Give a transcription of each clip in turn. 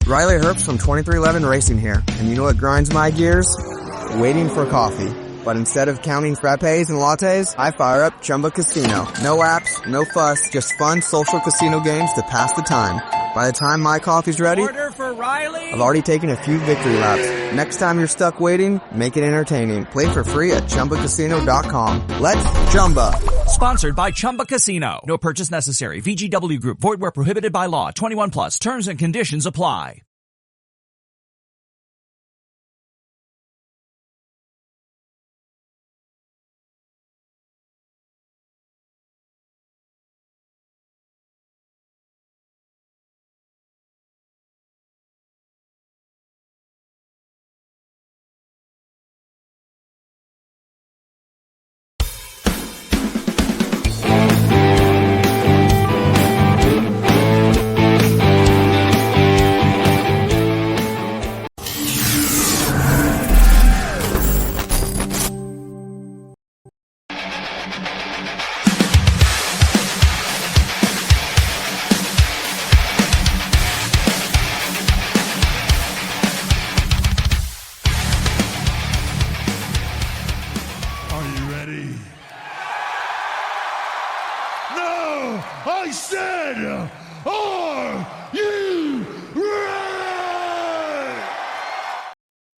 Riley Herbst from 2311 Racing here, and you know what grinds my gears? Waiting for coffee. But instead of counting frappes and lattes, I fire up Chumba Casino. No apps, no fuss, just fun social casino games to pass the time. By the time my coffee's ready, order for Riley. I've already taken a few victory laps. Next time you're stuck waiting, make it entertaining. Play for free at ChumbaCasino.com. Let's Chumba. Sponsored by Chumba Casino. No purchase necessary. VGW Group. Void where prohibited by law. 21 plus. Terms and conditions apply.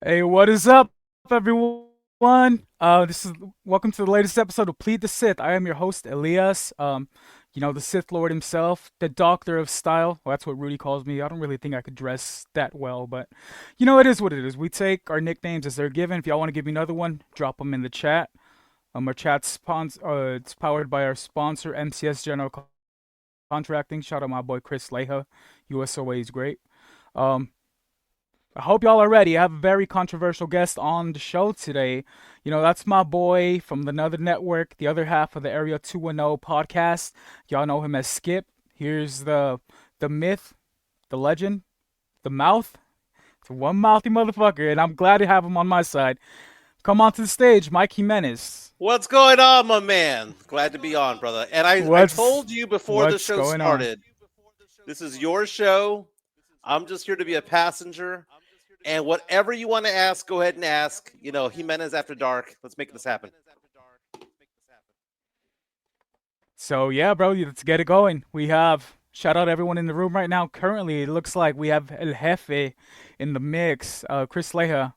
Hey, what is up, everyone? Welcome to the latest episode of Plead the Sith. I am your host, Elias. The Sith Lord himself, the Doctor of Style. Well, that's what Rudy calls me. I don't really think I could dress that well, but it is what it is. We take our nicknames as they're given. If y'all want to give me another one, drop them in the chat. Our chat's it's powered by our sponsor, MCS General Contracting. Shout out my boy Chris Leha. USOA is great. I hope y'all are ready. I have a very controversial guest on the show today. That's my boy from another network, the other half of the Area 210 podcast. Y'all know him as Skip. Here's the myth, the legend, the mouth. It's a one-mouthy motherfucker, and I'm glad to have him on my side. Come on to the stage, Mike Jimenez. What's going on, my man? Glad to be on, brother. And I told you before the show started, this is your show. I'm just here to be a passenger. And whatever you want to ask, go ahead and ask. Jimenez After Dark. Let's make this happen. So, yeah, bro, let's get it going. We have, shout out everyone in the room right now. Currently, it looks like we have El Jefe in the mix, Chris Leha.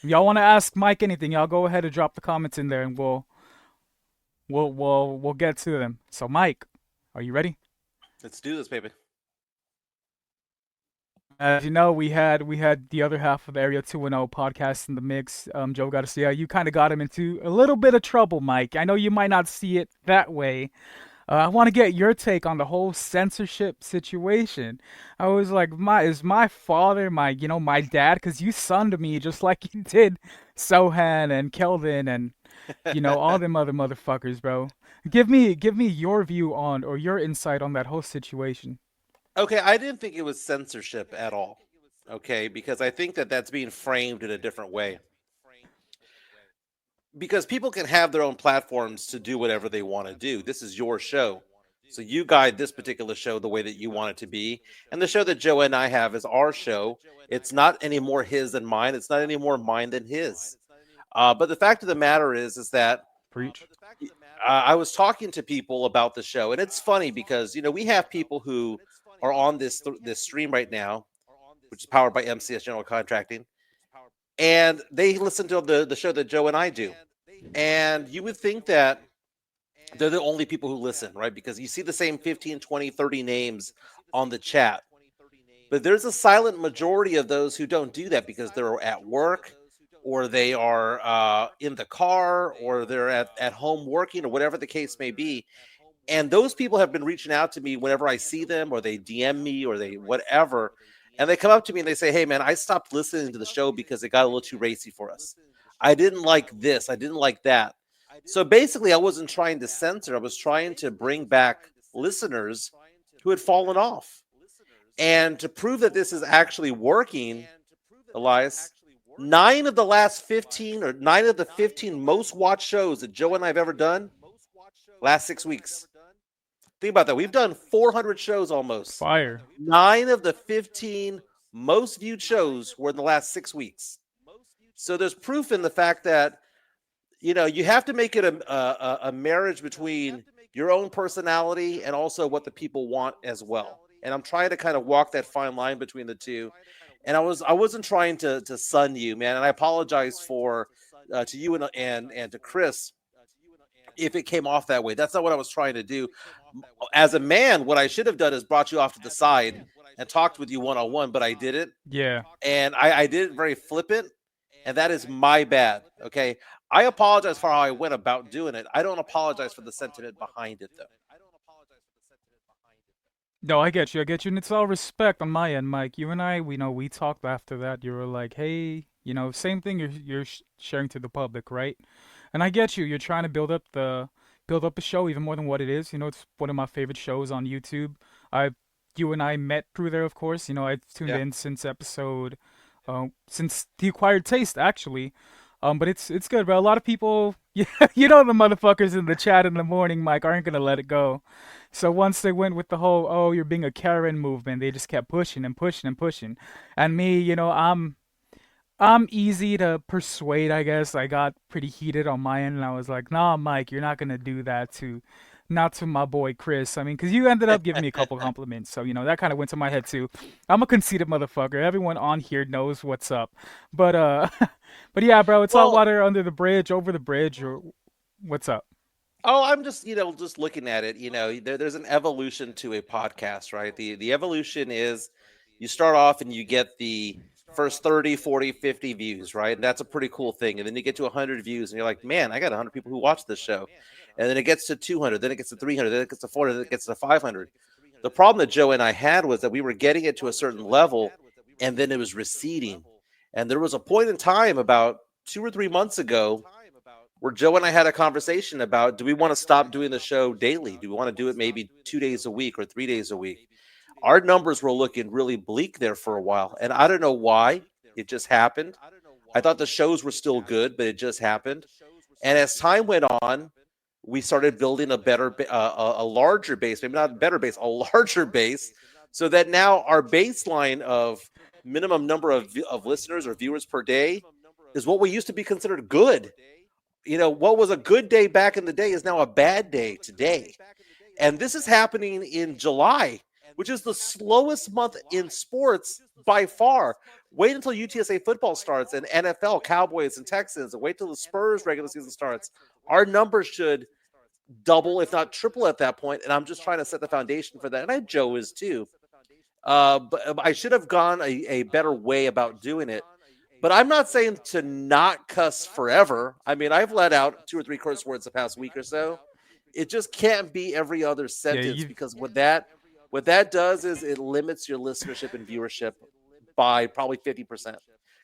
If y'all want to ask Mike anything, y'all go ahead and drop the comments in there, and we'll get to them. So, Mike, are you ready? Let's do this, baby. As you know, we had the other half of the Area 210 podcast in the mix. Joe Garcia, you kind of got him into a little bit of trouble, Mike. I know you might not see it that way. I want to get your take on the whole censorship situation. I was like, is my father my dad? Because you sunned me just like you did Sohan and Kelvin and all them other motherfuckers, bro. Give me your view on or your insight on that whole situation. Okay, I didn't think it was censorship at all. Okay, because I think that that's being framed in a different way. Because people can have their own platforms to do whatever they want to do. This is your show. So you guide this particular show the way that you want it to be. And the show that Joe and I have is our show. It's not any more his than mine. It's not any more mine than his. But the fact of the matter is that Preach. I was talking to people about the show. And it's funny because, we have people who are on this stream right now, which is powered by MCS General Contracting, and they listen to the show that Joe and I do. And you would think that they're the only people who listen, right? Because you see the same 15, 20, 30 names on the chat. But there's a silent majority of those who don't do that because they're at work, or they are in the car, or they're at home working, or whatever the case may be. And those people have been reaching out to me whenever I see them, or they DM me, or they whatever. And they come up to me and they say, hey, man, I stopped listening to the show because it got a little too racy for us. I didn't like this. I didn't like that. So basically, I wasn't trying to censor. I was trying to bring back listeners who had fallen off. And to prove that this is actually working, Elias, 9 of the 15 most watched shows that Joe and I have ever done, last 6 weeks. Think about that. We've done 400 shows almost. Fire. 9 of the 15 most viewed shows were in the last 6 weeks. So there's proof in the fact that you have to make it a marriage between your own personality and also what the people want as well. And I'm trying to kind of walk that fine line between the two. And I wasn't trying to sun you, man. And I apologize for to you and to Chris if it came off that way. That's not what I was trying to do. As a man, what I should have done is brought you off to the side and talked with you one on one, but I didn't. Yeah. And I did it very flippant, and that is my bad. Okay. I apologize for how I went about doing it. I don't apologize for the sentiment behind it, though. No, I get you. And it's all respect on my end, Mike. You and I, we talked after that. You were like, hey, same thing you're sharing to the public, right? And I get you. You're trying to build up the show even more than what it is. It's one of my favorite shows on YouTube. You and I met through there, of course. I tuned in since since The Acquired Taste, actually. But it's good, bro. A lot of people, the motherfuckers in the chat in the morning, Mike, aren't gonna let it go. So once they went with the whole, oh, you're being a Karen movement, they just kept pushing and pushing and pushing. And me, I'm easy to persuade, I guess. I got pretty heated on my end, and I was like, nah, Mike, you're not gonna do that not to my boy Chris. I mean, because you ended up giving me a couple compliments, so that kind of went to my head too. I'm a conceited motherfucker. Everyone on here knows what's up, but but yeah, bro, it's all water under the bridge, over the bridge, or what's up? Oh, I'm just, just looking at it. There's an evolution to a podcast, right? The evolution is you start off and you get the first 30, 40, 50 views, right? And that's a pretty cool thing. And then you get to 100 views and you're like, man, I got 100 people who watch this show. And then it gets to 200, then it gets to 300, then it gets to 400, then it gets to 500. The problem that Joe and I had was that we were getting it to a certain level and then it was receding. And there was a point in time about 2 or 3 months ago where Joe and I had a conversation about, do we want to stop doing the show daily? Do we want to do it maybe 2 days a week or 3 days a week? Our numbers were looking really bleak there for a while. And I don't know why. It just happened. I thought the shows were still good, but it just happened. And as time went on, we started building a larger base, maybe not a better base, a larger base, so that now our baseline of minimum number of listeners or viewers per day is what we used to be considered good. What was a good day back in the day is now a bad day today. And this is happening in July, which is the slowest month in sports by far. Wait until UTSA football starts and NFL, Cowboys and Texans, and wait till the Spurs regular season starts. Our numbers should double, if not triple at that point. And I'm just trying to set the foundation for that. And Joe is too. But I should have gone a better way about doing it. But I'm not saying to not cuss forever. I mean, I've let out 2 or 3 curse words the past week or so. It just can't be every other sentence because what that does is it limits your listenership and viewership by probably 50%.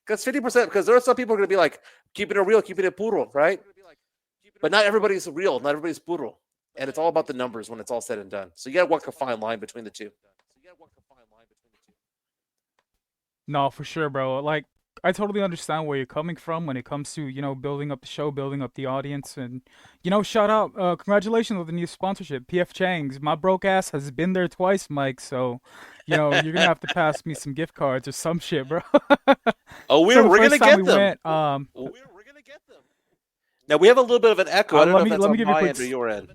Because there are some people who are going to be like, keeping it real, keeping it puro, right? But not everybody's real, not everybody's puro. And it's all about the numbers when it's all said and done. So you got to walk a fine line between the two. No, for sure, bro. Like, I totally understand where you're coming from when it comes to, building up the show, building up the audience. And, shout out, congratulations on the new sponsorship, PF Chang's. My broke ass has been there twice, Mike. So, you're going to have to pass me some gift cards or some shit, bro. Oh, we're going to get them. We're going to get them. Now, we have a little bit of an echo. I don't know if that's on my end or your end.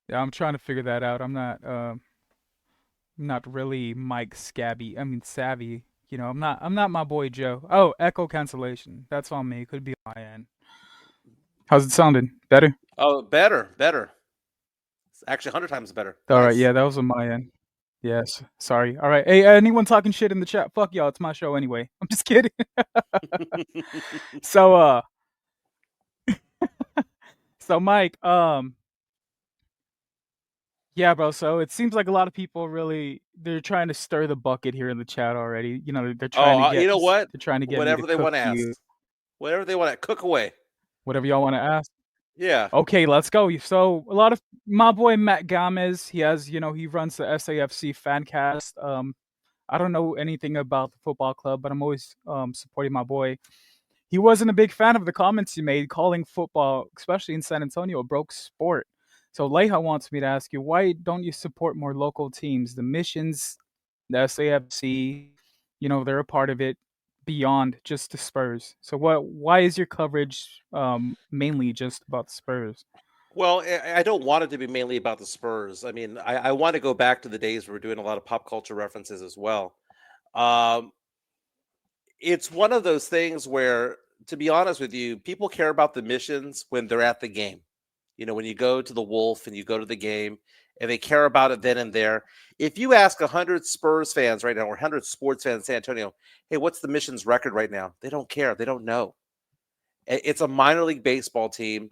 Yeah, I'm trying to figure that out. I'm not really Mike savvy. I'm not my boy Joe. Oh, echo cancellation. That's on me. Could be on my end. How's it sounding? Better? Oh, better. It's actually 100 times better. All right, yeah, that was on my end. Yes, sorry. All right. Hey, anyone talking shit in the chat? Fuck y'all. It's my show anyway. I'm just kidding. So, so Mike, yeah, bro. So it seems like a lot of people they're trying to stir the bucket here in the chat already. They're trying to get. You know what? They're trying to get whatever they want to ask. Whatever they want to cook away. Whatever y'all want to ask. Yeah. Okay, let's go. So a lot of my boy Matt Gomez, he has, he runs the SAFC Fancast. I don't know anything about the football club, but I'm always supporting my boy. He wasn't a big fan of the comments he made, calling football, especially in San Antonio, a broke sport. So Leha wants me to ask you, why don't you support more local teams? The missions the SAFC, they're a part of it beyond just the Spurs. So why is your coverage mainly just about the Spurs? Well, I don't want it to be mainly about the Spurs. I mean, I want to go back to the days where we're doing a lot of pop culture references as well. Um, it's one of those things where, to be honest with you, people care about the missions when they're at the game. When you go to the Wolf and you go to the game, and they care about it then and there. If you ask 100 Spurs fans right now, or 100 sports fans in San Antonio, hey, what's the mission's record right now? They don't care. They don't know. It's a minor league baseball team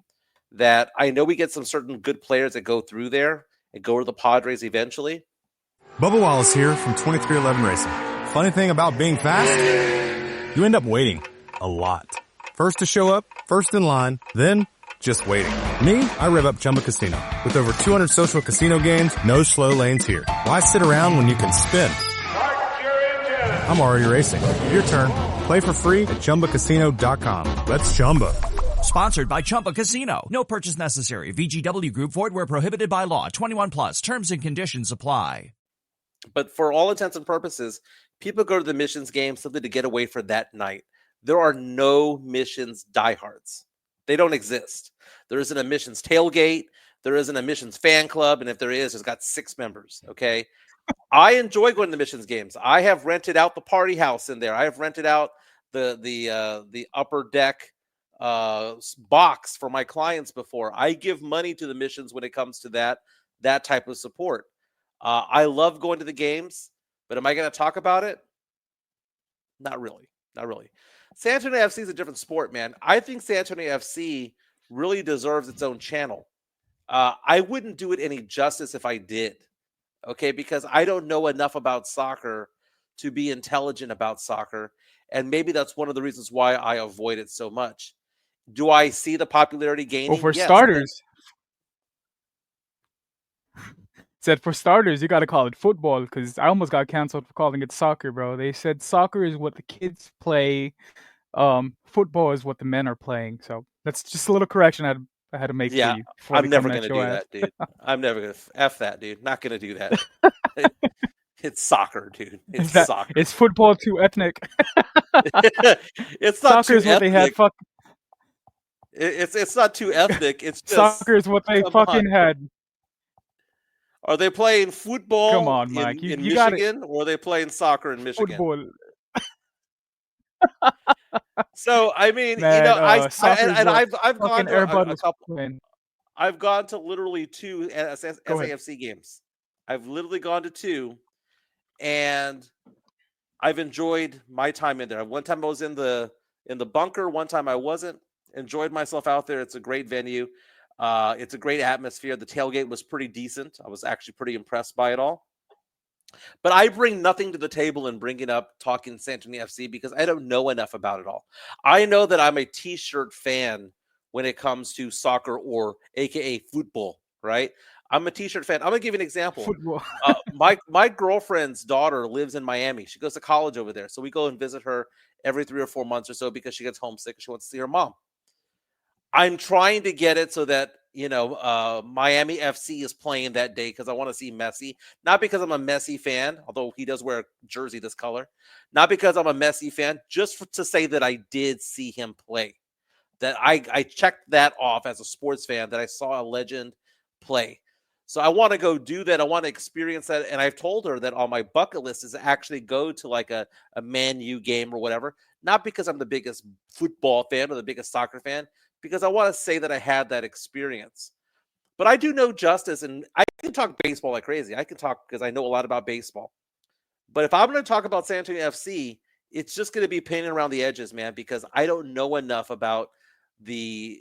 that I know we get some certain good players that go through there and go to the Padres eventually. Bubba Wallace here from 2311 Racing. Funny thing about being fast, you end up waiting a lot. First to show up, first in line, then just waiting. Me, I rev up Chumba Casino. With over 200 social casino games, no slow lanes here. Why sit around when you can spin? I'm already racing. Your turn. Play for free at ChumbaCasino.com. Let's Chumba. Sponsored by Chumba Casino. No purchase necessary. VGW Group. Void where prohibited by law. 21 plus. Terms and conditions apply. But for all intents and purposes, people go to the missions game simply to get away for that night. There are no missions diehards. They don't exist. There isn't a missions tailgate. There isn't a missions fan club. And if there is, it's got 6 members. Okay. I enjoy going to missions games. I have rented out the party house in there. I have rented out the upper deck box for my clients before. I give money to the missions when it comes to that type of support. I love going to the games, but am I going to talk about it? Not really. Not really. San Antonio FC is a different sport, man. I think San Antonio FC really deserves its own channel. I wouldn't do it any justice if I did. Okay, because I don't know enough about soccer to be intelligent about soccer. And maybe that's one of the reasons why I avoid it so much. Do I see the popularity gaining? Well, for Yes. starters, for starters, you got to call it football, because I almost got canceled for calling it soccer, bro. They said soccer is what the kids play. Football is what the men are playing. So that's just a little correction I had to make for you. I'm never going to do that, dude. I'm never going to F that, dude. Not going to do that. It's soccer, dude. It's soccer. It's football too ethnic. It's not soccer too is what ethnic. they had. It's not too ethnic. It's just soccer is what they fucking had. Are they playing football Come on, Mike. in you Michigan, or are they playing soccer in Michigan? Football. So I mean, Man, I've gone to a couple. Playing. I've gone to literally 2 SAFC games. I've literally gone to 2, and I've enjoyed my time in there. One time I was in the bunker. One time I wasn't. Enjoyed myself out there. It's a great venue. It's a great atmosphere. The tailgate was pretty decent. I was actually pretty impressed by it all. But I bring nothing to the table in bringing up talking San Antonio FC because I don't know enough about it all. I know that I'm a T-shirt fan when it comes to soccer, or AKA football, right? I'm a T-shirt fan. I'm going to give you an example. Football. My girlfriend's daughter lives in Miami. She goes to college over there. So we go and visit her every 3 or 4 months or so because she gets homesick and she wants to see her mom. I'm trying to get it so that, Miami FC is playing that day because I want to see Messi. Not because I'm a Messi fan, although he does wear a jersey this color. Not because I'm a Messi fan, just to say that I did see him play. That I checked that off as a sports fan, that I saw a legend play. So I want to go do that. I want to experience that. And I've told her that on my bucket list is to actually go to like a Man U game or whatever. Not because I'm the biggest football fan or the biggest soccer fan, because I want to say that I had that experience. But I do know justice, and I can talk baseball like crazy. I can talk because I know a lot about baseball. But if I'm going to talk about San Antonio FC, it's just going to be painting around the edges, man, because I don't know enough about the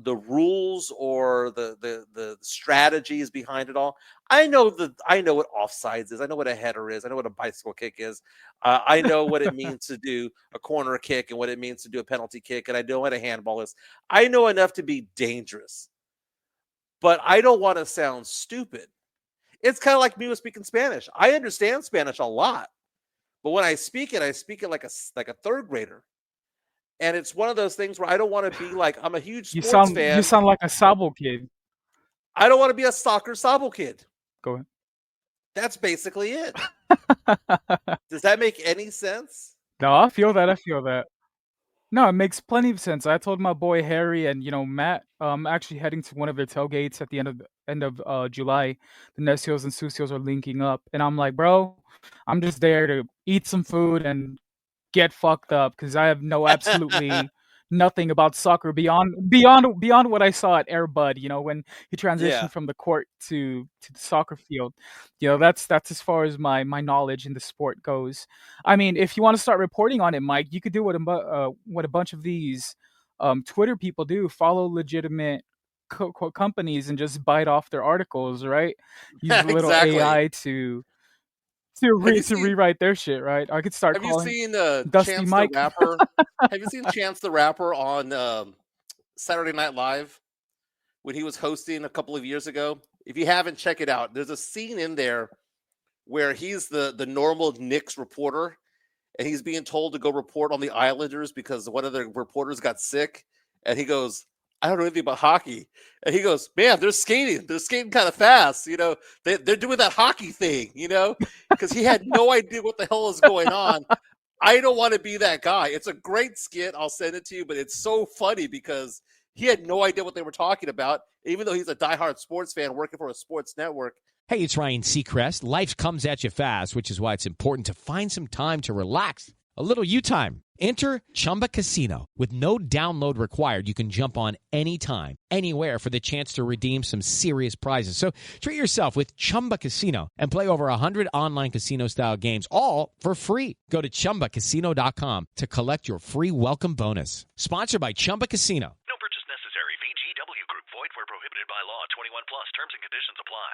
rules or the strategies behind it all. I know what offsides is. I know what a header is. I know what a bicycle kick is. I know what it means to do a corner kick and what it means to do a penalty kick, and I know what a handball is. I know enough to be dangerous, but I don't want to sound stupid. It's kind of like me with speaking Spanish. I understand Spanish a lot, but when I speak it like a third grader. And it's one of those things where I don't want to be like, I'm a huge sports fan. You sound like a Sabo kid. I don't want to be a soccer Sabo kid. Go ahead. That's basically it. Does that make any sense? No, I feel that. I feel that. No, it makes plenty of sense. I told my boy Harry and Matt, actually heading to one of their tailgates at the end of July. The Nesios and Susios are linking up, and I'm like, bro, I'm just there to eat some food and get fucked up because I have no absolutely nothing about soccer beyond what I saw at Air Bud. When he Yeah. transitioned from the court to the soccer field. That's as far as my knowledge in the sport goes. I mean, if you want to start reporting on it, Mike, you could do what a bunch of these Twitter people do: follow legitimate companies and just bite off their articles, right? Use a little Exactly. AI to Have you to seen rewrite their shit, right? I could start have you calling seen Dusty Chance the Mike. Rapper? Have you seen Chance the Rapper on Saturday Night Live when he was hosting a couple of years ago? If you haven't, check it out. There's a scene in there where he's the normal Knicks reporter, and he's being told to go report on the Islanders because one of the reporters got sick, and he goes, "I don't know anything about hockey," and he goes, "Man, they're skating. They're skating kind of fast. They're doing that hockey thing. Because he had no idea what the hell is going on. I don't want to be that guy. It's a great skit. I'll send it to you, but it's so funny because he had no idea what they were talking about, even though he's a diehard sports fan working for a sports network. Hey, it's Ryan Seacrest. Life comes at you fast, which is why it's important to find some time to relax. A little you time. Enter Chumba Casino. With no download required, you can jump on anytime, anywhere for the chance to redeem some serious prizes. So treat yourself with Chumba Casino and play over 100 online casino-style games, all for free. Go to ChumbaCasino.com to collect your free welcome bonus. Sponsored by Chumba Casino. No purchase necessary. VGW Group. Void where prohibited by law. 21 plus. Terms and conditions apply.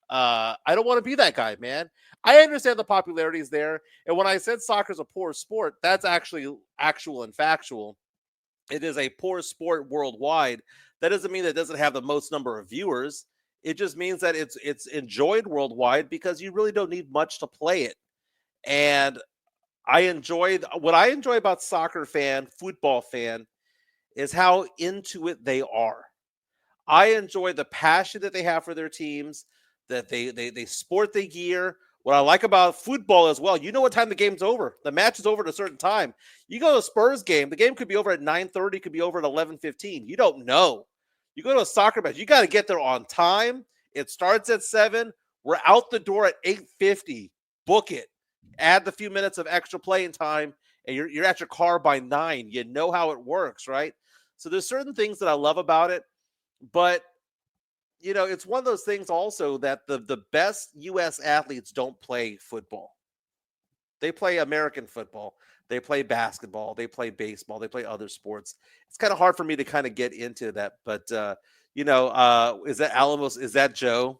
I don't want to be that guy, man. I understand the popularity is there. And when I said soccer's a poor sport, that's actually actual and factual. It is a poor sport worldwide. That doesn't mean that it doesn't have the most number of viewers. It just means that it's enjoyed worldwide because you really don't need much to play it. And what I enjoy about football fan, is how into it they are. I enjoy the passion that they have for their teams, that they sport the gear. What I like about football as well, you know what time the game's over. The match is over at a certain time. You go to a Spurs game, the game could be over at 9:30, could be over at 11:15. You don't know. You go to a soccer match, you got to get there on time. It starts at 7. We're out the door at 8:50. Book it. Add the few minutes of extra playing time, and you're at your car by 9. You know how it works, right? So there's certain things that I love about it, but it's one of those things also that the best U.S. athletes don't play football. They play American football. They play basketball. They play baseball. They play other sports. It's kind of hard for me to kind of get into that. But, is that Alamos? Is that Joe?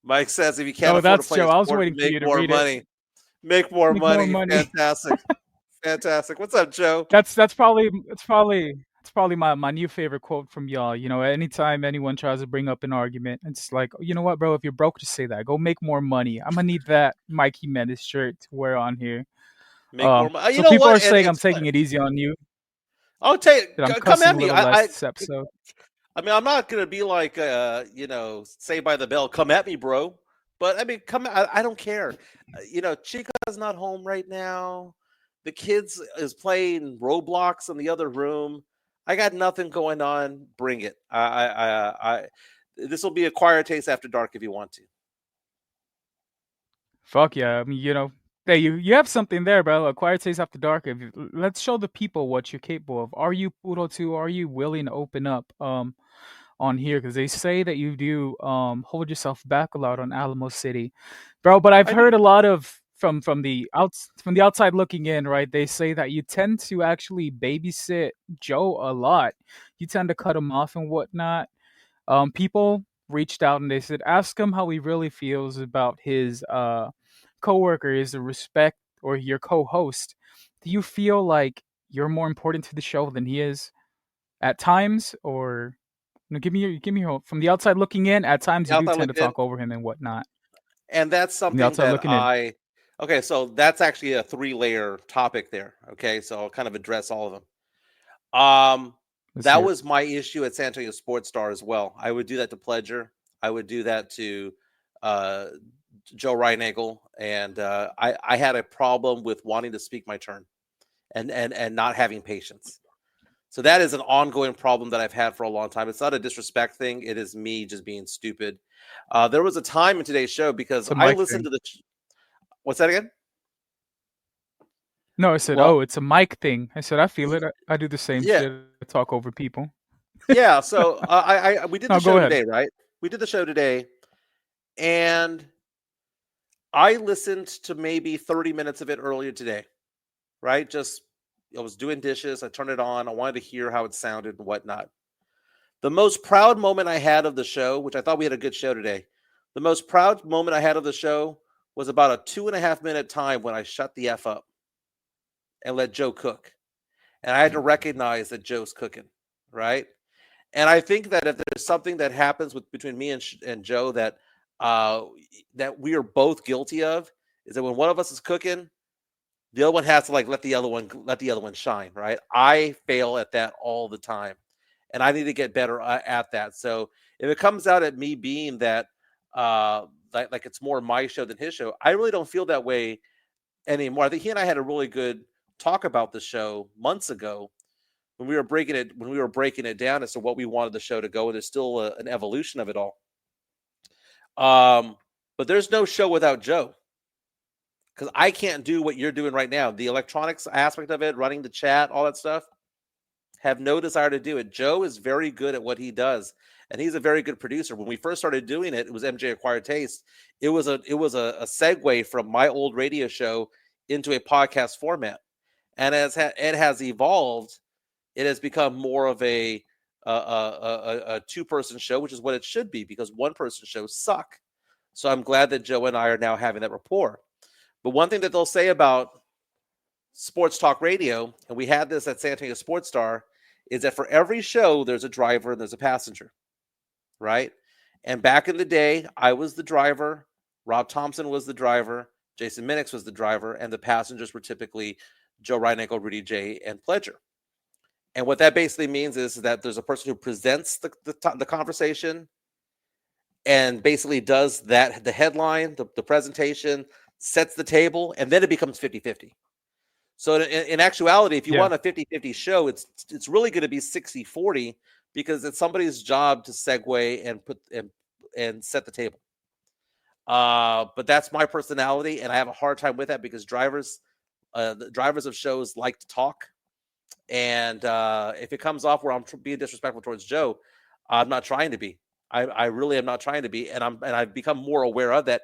Mike says if you can't Oh, afford to that's play a Joe. I was sport, waiting for make you to more read it. money. Make more Make more money. money. Fantastic. Fantastic. What's up, Joe? That's probably my new favorite quote from y'all. Anytime anyone tries to bring up an argument, it's like, you know what, bro? If you're broke, just say that. Go make more money. I'm gonna need that Mikey Menace shirt to wear on here. Make more money. You So know people are what? And saying I'm it's taking it easy on you, I'll tell you, that I'm come cussing at a me. little less this episode. I mean, I'm not gonna be like, Saved by the Bell. Come at me, bro. But I mean, I don't care. Chica's not home right now. The kids is playing Roblox in the other room. I got nothing going on. Bring it. This will be a choir taste after dark if you want to. Fuck yeah. I mean, hey, you have something there, bro. A quiet taste after dark. Let's show the people what you're capable of. Are you Puro 2? Are you willing to open up on here? Because they say that you do hold yourself back a lot on Alamo City, bro. But I've I heard do. a lot of from the outside looking in, right? They say that you tend to actually babysit Joe a lot. You tend to cut him off and whatnot. People reached out and they said, ask him how he really feels about his coworker, his respect, or your co-host. Do you feel like you're more important to the show than he is at times, or give me your from the outside looking in? At times, you do Outside tend to looking in, talk over him and whatnot. and that's From the something outside that looking in, okay, so that's actually a 3-layer topic there. Okay, so I'll kind of address all of them. let's That hear it. was my issue at San Antonio Sports Star as well. I would do that to Pledger. I would do that to uh Joe Reinagel, and I had a problem with wanting to speak my turn and not having patience. So that is an ongoing problem that I've had for a long time. It's not a disrespect thing. It is me just being stupid. There was a time in today's show because It's a I mic listened thing. to the. What's that again? No, I said, Well, oh, it's a mic thing. I said, I feel it. I do the same yeah, shit. I talk over people. yeah. So we did the No, go show ahead. today, right? We did the show today, and I listened to maybe 30 minutes of it earlier today, right? Just I was doing dishes. I turned it on. I wanted to hear how it sounded and whatnot. The most proud moment I had of the show, which I thought we had a good show today, the most proud moment I had of the show was about a 2.5 minute time when I shut the F up and let Joe cook. And I had to recognize that Joe's cooking, right? And I think that if there's something that happens between me and Joe uh, that we are both guilty of, is that when one of us is cooking, the other one has to like let the other one shine, right? I fail at that all the time, and I need to get better at that. So if it comes out at me being that like it's more my show than his show, I really don't feel that way anymore. I think he and I had a really good talk about the show months ago when we were breaking it down as to what we wanted the show to go, and there's still an evolution of it all. But there's no show without Joe, because I can't do what you're doing right now. The electronics aspect of it, running the chat, all that stuff, have no desire to do it. Joe is very good at what he does, and he's a very good producer. When we first started doing it, it was MJ Acquired Taste. It was a segue from my old radio show into a podcast format, and as it has evolved, it has become more of a two-person show, which is what it should be, because one-person shows suck. So I'm glad that Joe and I are now having that rapport. But one thing that they'll say about sports talk radio, and we had this at San Antonio Sports Star, is that for every show, there's a driver and there's a passenger, right? And back in the day, I was the driver, Rob Thompson was the driver, Jason Minix was the driver, and the passengers were typically Joe Reinagel, Rudy J, and Pledger. And what that basically means is that there's a person who presents the conversation and basically does that, the headline, the presentation, sets the table, and then it becomes 50-50. So in actuality, if you want a 50-50 show, it's really going to be 60-40, because it's somebody's job to segue and put and set the table. But that's my personality, and I have a hard time with that because the drivers of shows like to talk. And if it comes off where I'm being disrespectful towards Joe, I'm not trying to be. I really am not trying to be, and I've become more aware of that.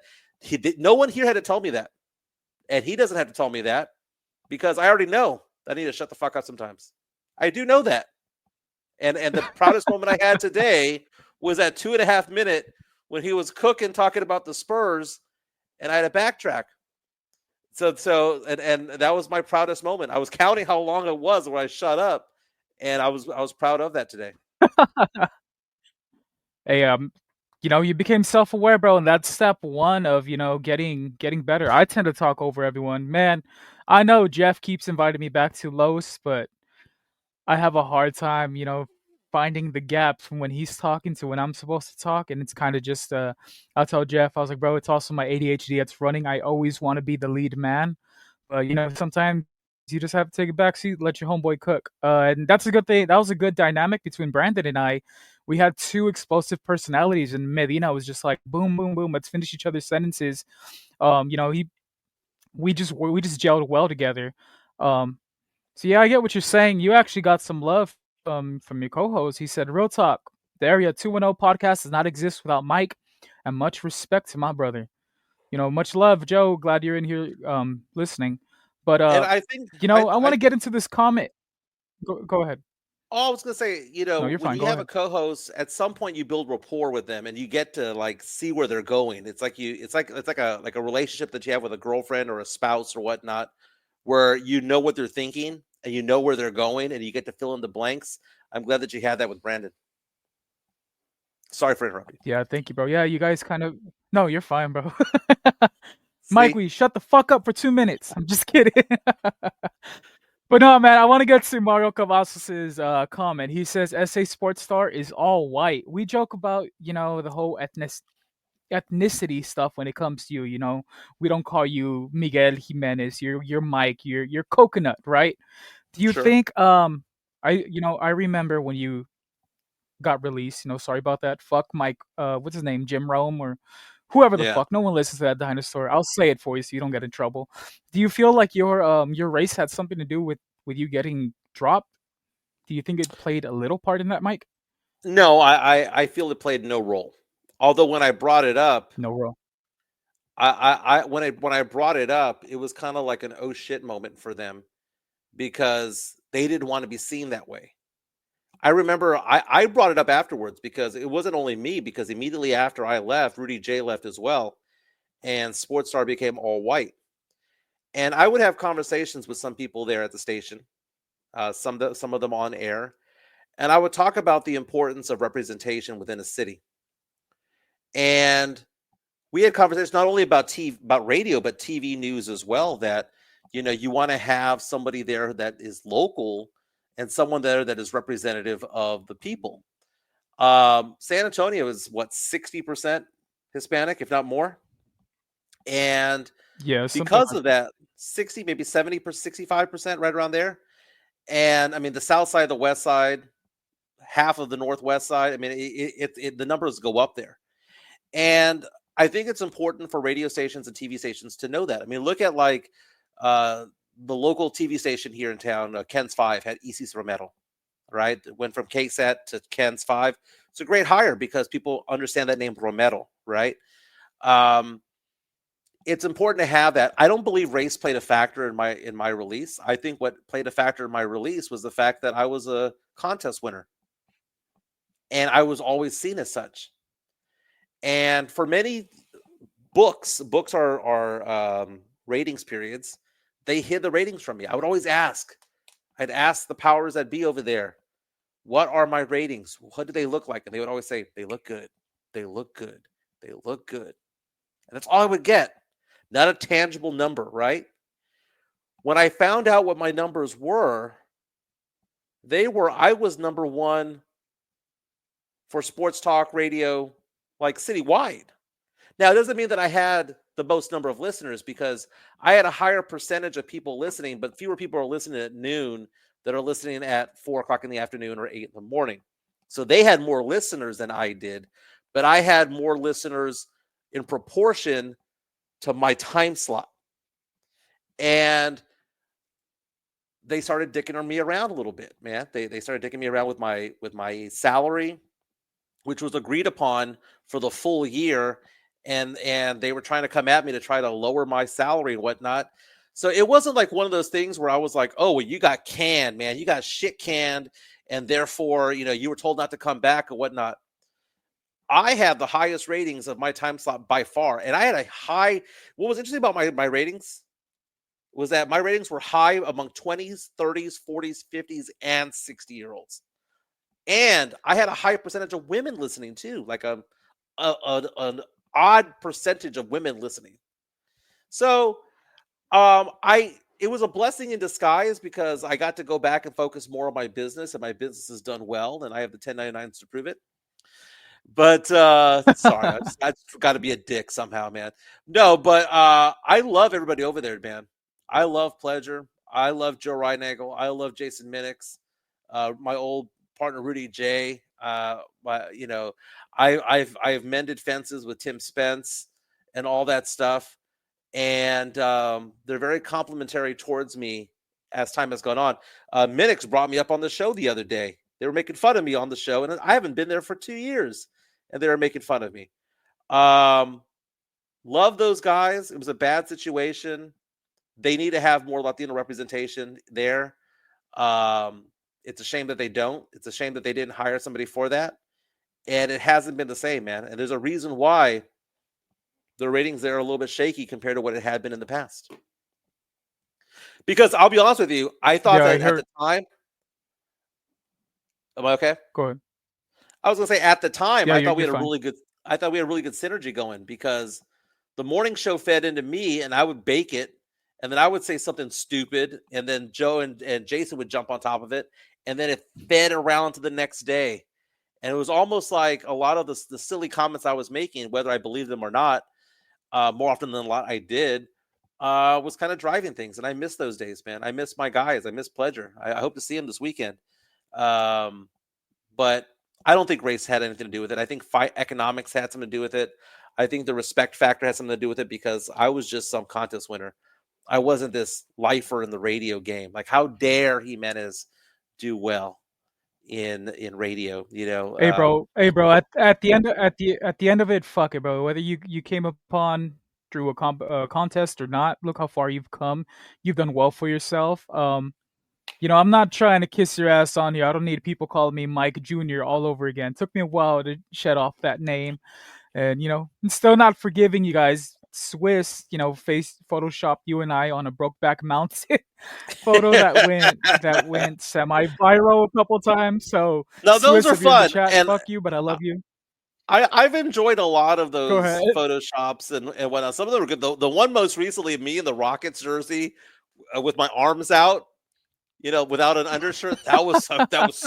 No one here had to tell me that, and he doesn't have to tell me that, because I already know that I need to shut the fuck up sometimes. I do know that, and the proudest moment I had today was that 2.5 minute when he was cooking, talking about the Spurs, and I had to backtrack. So and that was my proudest moment. I was counting how long it was where I shut up, and I was proud of that today. Hey, you became self-aware, bro, and that's step one of, getting better. I tend to talk over everyone. Man, I know Jeff keeps inviting me back to Los, but I have a hard time, finding the gaps from when he's talking to when I'm supposed to talk, and it's kind of just I'll tell Jeff, I was like, bro, it's also my ADHD that's running. I always want to be the lead man, but sometimes you just have to take a back seat, let your homeboy cook. And that's a good thing. That was a good dynamic between Brandon and I. We had two explosive personalities, and Medina was just like boom, boom, boom. Let's finish each other's sentences. We just gelled well together. So yeah, I get what you're saying. You actually got some love from your co-host. He said, "Real talk, the Area 210 podcast does not exist without Mike, and much respect to my brother. Much love, Joe. Glad you're in here listening. But And I think I want to get into this comment. Go ahead. I was gonna say, No, you're when fine. you Go have a ahead. co-host, at some point you build rapport with them, and you get to like see where they're going. It's like a relationship that you have with a girlfriend or a spouse or whatnot, where you know what they're thinking and you know where they're going, and you get to fill in the blanks. I'm glad that you had that with Brandon. Sorry for interrupting. Yeah, thank you, bro. Yeah, you guys kind of. No, you're fine, bro. Mike, See, we shut the fuck up for 2 minutes. I'm just kidding. But no, man, I want to get to Mario Cavazos' comment. He says SA Sports Star is all white. We joke about, the whole ethnicity stuff when it comes to you. You know, we don't call you Miguel Jimenez. You're Mike. You're Coconut, right? Do you Sure. think I remember when you got released. You know, sorry about that. Fuck Mike. What's his name? Jim Rome or whoever the Yeah. fuck. No one listens to that dinosaur. I'll say it for you so you don't get in trouble. Do you feel like your race had something to do with you getting dropped? Do you think it played a little part in that, Mike? No, I feel it played no role. Although when I brought it up, No, bro. when I brought it up, it was kind of like an oh shit moment for them because they didn't want to be seen that way. I remember I brought it up afterwards because it wasn't only me, because immediately after I left, Rudy J left as well, and Sports Star became all white. And I would have conversations with some people there at the station, some of them on air, and I would talk about the importance of representation within a city. And we had conversations not only about TV, about radio, but TV news as well. That you want to have somebody there that is local and someone there that is representative of the people. San Antonio is what 60% Hispanic, if not more, and Yeah, something because like of that, 60, maybe 70%, 65%, right around there. And I mean, the South Side, the West Side, half of the Northwest Side. I mean, the numbers go up there. And I think it's important for radio stations and TV stations to know that. I mean, look at like the local TV station here in town, Ken's 5 had Isis Romero, right? It went from KSAT to Ken's 5. It's a great hire because people understand that name Romero, right? It's important to have that. I don't believe race played a factor in my release. I think what played a factor in my release was the fact that I was a contest winner, and I was always seen as such. And for many books are ratings periods. They hid the ratings from me. I would always ask. I'd ask the powers that be over there, what are my ratings? What do they look like? And they would always say, they look good. They look good. They look good. And that's all I would get. Not a tangible number, right? When I found out what my numbers were, I was number one for sports talk radio, like citywide. Now, it doesn't mean that I had the most number of listeners, because I had a higher percentage of people listening, but fewer people are listening at noon that are listening at 4:00 in the afternoon or 8 in the morning. So they had more listeners than I did, but I had more listeners in proportion to my time slot. And they started dicking me around a little bit, man. They started dicking me around with my salary, which was agreed upon for the full year. And they were trying to come at me to try to lower my salary and whatnot. So it wasn't like one of those things where I was like, oh, well, you got canned, man. You got shit canned. And therefore, you were told not to come back or whatnot. I had the highest ratings of my time slot by far. And I had a high. What was interesting about my ratings was that my ratings were high among 20s, 30s, 40s, 50s, and 60-year-olds. And I had a high percentage of women listening too, like an odd percentage of women listening. So it was a blessing in disguise because I got to go back and focus more on my business, and my business has done well, and I have the 1099s to prove it. But sorry, I just got to be a dick somehow, man. No, but I love everybody over there, man. I love Pleasure. I love Joe Reinagel. I love Jason Minix. My old partner Rudy J. I've mended fences with Tim Spence and all that stuff, and they're very complimentary towards me as time has gone on. Minix brought me up on the show the other day. They were making fun of me on the show, and I haven't been there for 2 years, and they were making fun of me. Love those guys. It was a bad situation. They need to have more Latino representation there. It's a shame that they don't. It's a shame that they didn't hire somebody for that. And it hasn't been the same, man. And there's a reason why the ratings there are a little bit shaky compared to what it had been in the past. Because I'll be honest with you, I thought at the time. Am I okay? Go ahead. I was gonna say at the time, Yeah, I thought we had fine. I thought we had a really good synergy going, because the morning show fed into me and I would bake it, and then I would say something stupid, and then Joe and Jason would jump on top of it, and then it fed around to the next day. And it was almost like a lot of the silly comments I was making, whether I believed them or not, more often than a lot I did, was kind of driving things. And I miss those days, man. I miss my guys. I miss Pledger. I hope to see him this weekend. But I don't think race had anything to do with it. I think economics had something to do with it. I think the respect factor had something to do with it because I was just some contest winner. I wasn't this lifer in the radio game. Like, how dare Jimenez do well in radio? Hey bro, At the end of it, fuck it, bro. Whether you came upon through a contest or not, look how far you've come. You've done well for yourself. I'm not trying to kiss your ass on you. I don't need people calling me Mike Jr. all over again. It took me a while to shed off that name, and I'm still not forgiving you guys. Swiss, face photoshopped you and I on a Brokeback Mountain photo that went semi-viral a couple times. So no, those Swiss, are if you're in the fun, chat, and fuck you, but I love you. I've enjoyed a lot of Go those ahead. photoshops and whatnot. Some of them are good. The one most recently, me in the Rockets jersey with my arms out, without an undershirt, that was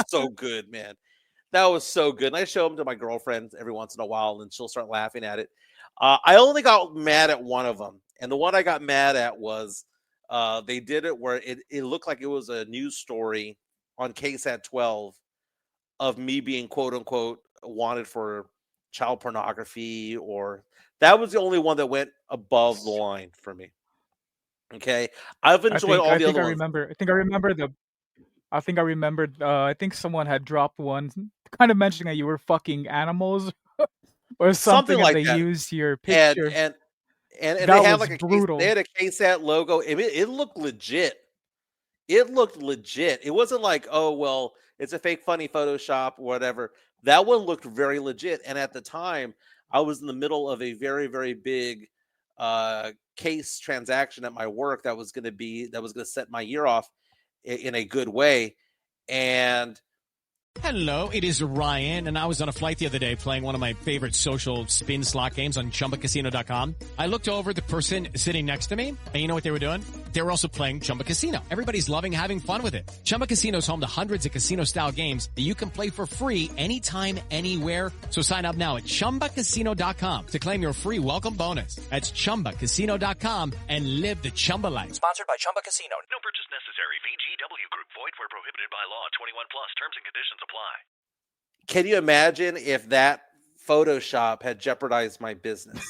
so good, man. That was so good. And I show them to my girlfriend every once in a while, and she'll start laughing at it. I only got mad at one of them, and the one I got mad at was they did it where it looked like it was a news story on KSAT 12 of me being quote unquote wanted for child pornography, or that was the only one that went above the line for me. Okay, I've enjoyed all the other ones. I remembered. I think someone had dropped one, kind of mentioning that you were fucking animals or something, and like they that. used your picture. And that they had was like brutal. they had a KSAT logo. It looked legit. It looked legit. It wasn't like, oh well, it's a fake funny Photoshop or whatever. That one looked very legit. And at the time, I was in the middle of a very, very big case transaction at my work that was going to set my year off in a good way. And Hello, it is Ryan, and I was on a flight the other day playing one of my favorite social spin slot games on ChumbaCasino.com. I looked over at the person sitting next to me, and you know what they were doing? They were also playing Chumba Casino. Everybody's loving having fun with it. Chumba Casino is home to hundreds of casino-style games that you can play for free anytime, anywhere. So sign up now at ChumbaCasino.com to claim your free welcome bonus. That's ChumbaCasino.com and live the Chumba life. Sponsored by Chumba Casino. No purchase necessary. VGW Group. Void where prohibited by law. 21 plus. Terms and conditions apply. Can you imagine if that Photoshop had jeopardized my business?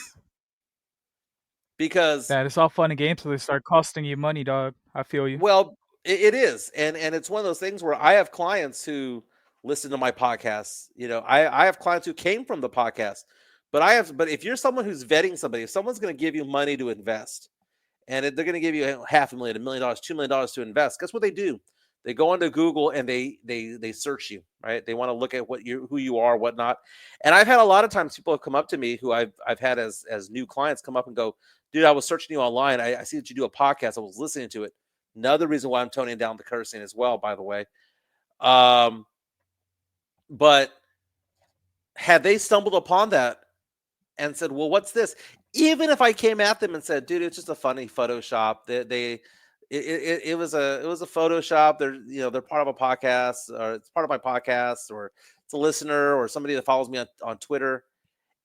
Because it's all fun and games until they start costing you money, dog. I feel you. Well, it is, and it's one of those things where I have clients who listen to my podcasts. I have clients who came from the podcast, but if you're someone who's vetting somebody, if someone's going to give you money to invest, and they're going to give you $500,000, $1 million, $2 million to invest, guess what they do? They go onto Google and they search you, right? They want to look at who you are, whatnot. And I've had a lot of times people have come up to me who I've had as new clients come up and go, dude, I was searching you online. I see that you do a podcast. I was listening to it. Another reason why I'm toning down the cursing as well, by the way. But had they stumbled upon that and said, well, what's this? Even if I came at them and said, dude, it's just a funny Photoshop. It was a Photoshop. They're part of a podcast, or it's part of my podcast, or it's a listener or somebody that follows me on Twitter.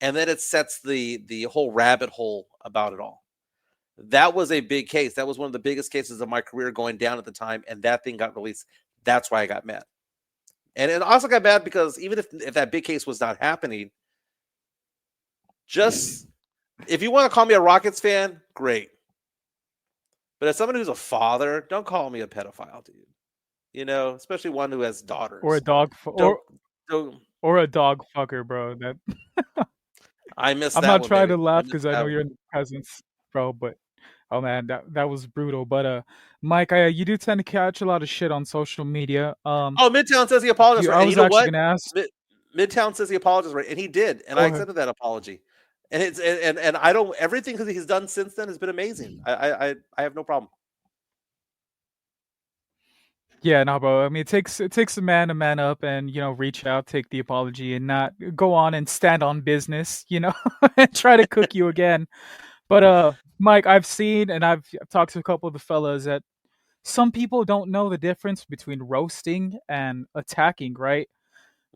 And then it sets the whole rabbit hole about it all. That was a big case. That was one of the biggest cases of my career going down at the time. And that thing got released. That's why I got mad. And it also got mad because even if that big case was not happening, just if you want to call me a Rockets fan, great. But as someone who's a father, don't call me a pedophile, dude. Especially one who has daughters. Or a dog, or a dog fucker, bro. That I miss. I'm that not one, trying baby. to laugh because I know you're in the presence, bro. But oh man, that was brutal. But Mike, you do tend to catch a lot of shit on social media. Midtown says he apologized. I was actually gonna ask. Midtown says he apologized, right? And he did, and I accepted that apology. And it's and I don't everything that he's done since then has been amazing. I have no problem. Yeah, no, bro. I mean, it takes a man to man up and reach out, take the apology, and not go on and stand on business, and try to cook you again. But Mike, I've seen and I've talked to a couple of the fellas that some people don't know the difference between roasting and attacking, right?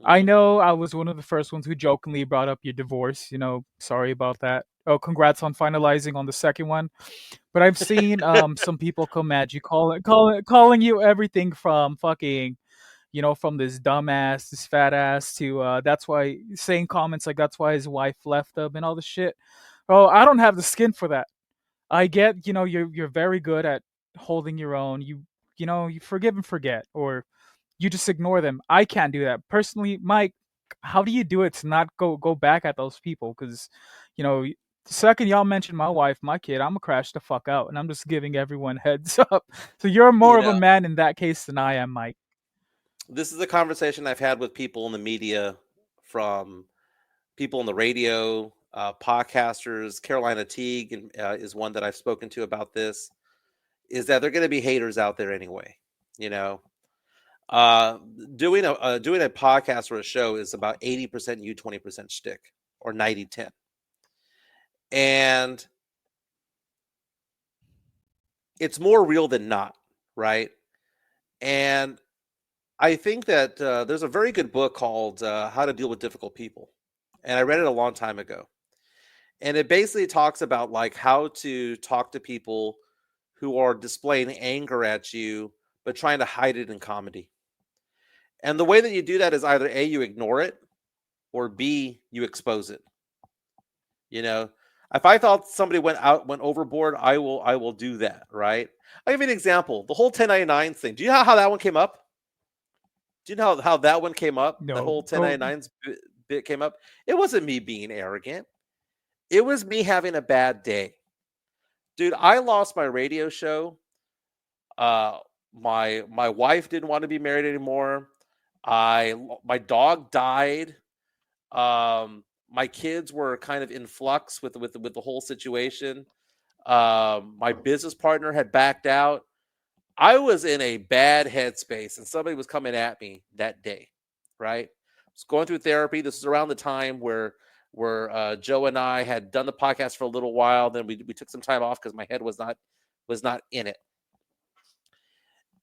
I know I was one of the first ones who jokingly brought up your divorce. Sorry about that. Oh, congrats on finalizing on the second one. But I've seen some people come at you, calling you everything from fucking, from this dumbass, this fat ass to that's why saying comments like that's why his wife left him and all this shit. Oh, I don't have the skin for that. I get, you're very good at holding your own. You forgive and forget, or you just ignore them. I can't do that personally, Mike. How do you do it to not go back at those people? Because, the second y'all mention my wife, my kid, I'm gonna crash the fuck out, and I'm just giving everyone heads up. So you're more You of a know, man in that case than I am, Mike. this is a conversation I've had with people in the media, from people on the radio, podcasters. Carolina Teague is one that I've spoken to about this. Is that they're going to be haters out there anyway? You know, uh, doing a podcast or a show is about 80% you, 20% shtick, or 90-10. And it's more real than not, right? And I think that there's a very good book called How to Deal with Difficult People. And I read it a long time ago. And it basically talks about like how to talk to people who are displaying anger at you, but trying to hide it in comedy. And the way that you do that is either A, you ignore it, or B, you expose it. You know, if I thought somebody went overboard, I will do that, right? I'll give you an example. The whole 1099 thing. Do you know how that one came up? Do you know how that one came up? That No, whole go. 1099's bit came up. It wasn't me being arrogant. It was me having a bad day. Dude, I lost my radio show. Uh my wife didn't want to be married anymore. My dog died. My kids were kind of in flux with the whole situation. My business partner had backed out. I was in a bad headspace, and somebody was coming at me that day, right? I was going through therapy. This is around the time where Joe and I had done the podcast for a little while. Then we took some time off because my head was not in it.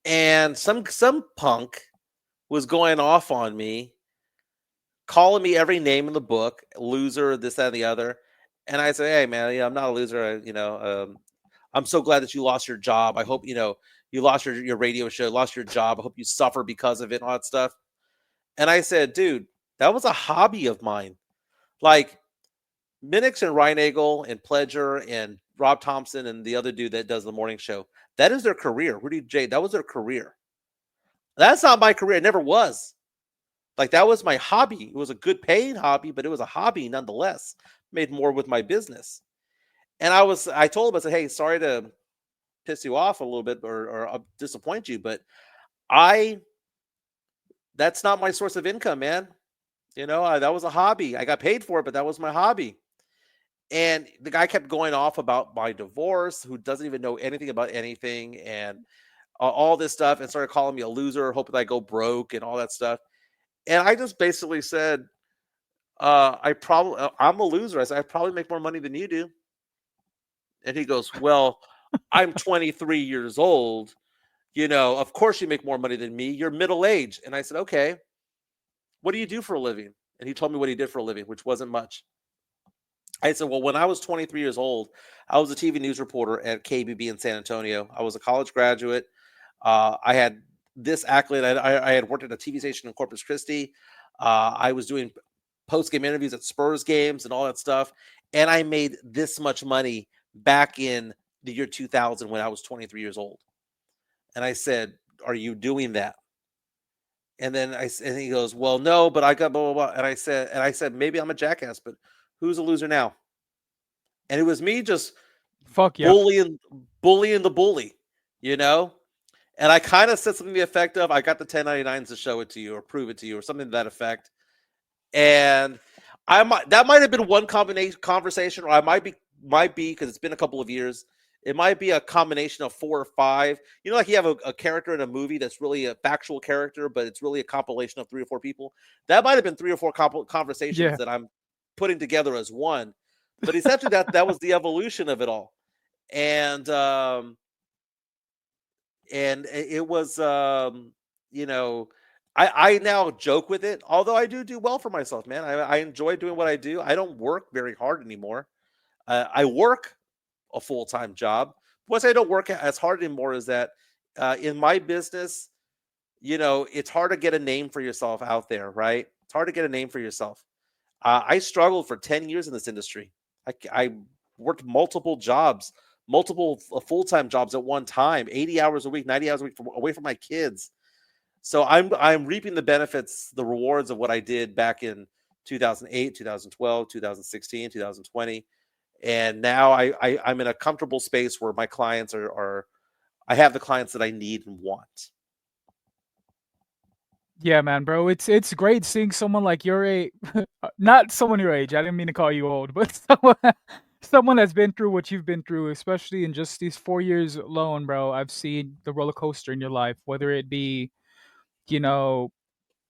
And some punk was going off on me, calling me every name in the book, loser, this, that, and the other. And I say, hey, man, I'm not a loser. I'm so glad that you lost your job. I hope, you lost your radio show, lost your job. I hope you suffer because of it and all that stuff. And I said, dude, that was a hobby of mine. Like Minix and Reinagel and Pledger and Rob Thompson and the other dude that does the morning show, that is their career. Rudy J, that was their career. That's not my career. It never was. Like that was my hobby. It was a good paying hobby, but it was a hobby nonetheless. Made more with my business. And I told him, I said, hey, sorry to piss you off a little bit or disappoint you, but that's not my source of income, man. That was a hobby. I got paid for it, but that was my hobby. And the guy kept going off about my divorce, who doesn't even know anything about anything, and all this stuff, and started calling me a loser, hoping I go broke and all that stuff. And I just basically said, I'm a loser. I said, I probably make more money than you do. And he goes, well, I'm 23 years old. Of course you make more money than me. You're middle aged. And I said, okay, what do you do for a living? And he told me what he did for a living, which wasn't much. I said, well, when I was 23 years old, I was a TV news reporter at KBB in San Antonio. I was a college graduate. I had this accolade. I had worked at a TV station in Corpus Christi. I was doing post-game interviews at Spurs games and all that stuff. And I made this much money back in the year 2000 when I was 23 years old. And I said, are you doing that? And then he goes, well, no, but I got blah, blah, blah. And I said, maybe I'm a jackass, but who's a loser now? And it was me just Fuck yeah. bullying the bully, And I kind of said something to the effect of, I got the 1099s to show it to you or prove it to you or something to that effect. And that might have been one conversation, or I might be, because it's been a couple of years. It might be a combination of 4 or 5. Like you have a character in a movie that's really a factual character, but it's really a compilation of 3 or 4 people. That might have been 3 or 4 conversations that I'm putting together as one. But essentially that was the evolution of it all. And it was, I now joke with it, although I do well for myself, man. I enjoy doing what I do. I don't work very hard anymore. I work a full-time job. What I don't work as hard anymore is that in my business, it's hard to get a name for yourself out there, right? It's hard to get a name for yourself. I struggled for 10 years in this industry. I worked multiple jobs, multiple full-time jobs at one time, 80 hours a week, 90 hours a week away from my kids. So I'm reaping the benefits, the rewards of what I did back in 2008, 2012, 2016, 2020. And now I'm in a comfortable space where my clients are I have the clients that I need and want. Yeah, man, bro. It's great seeing someone like your age, not someone your age. I didn't mean to call you old, but someone that's been through what you've been through, especially in just these 4 years alone, bro. I've seen the roller coaster in your life, whether it be, you know,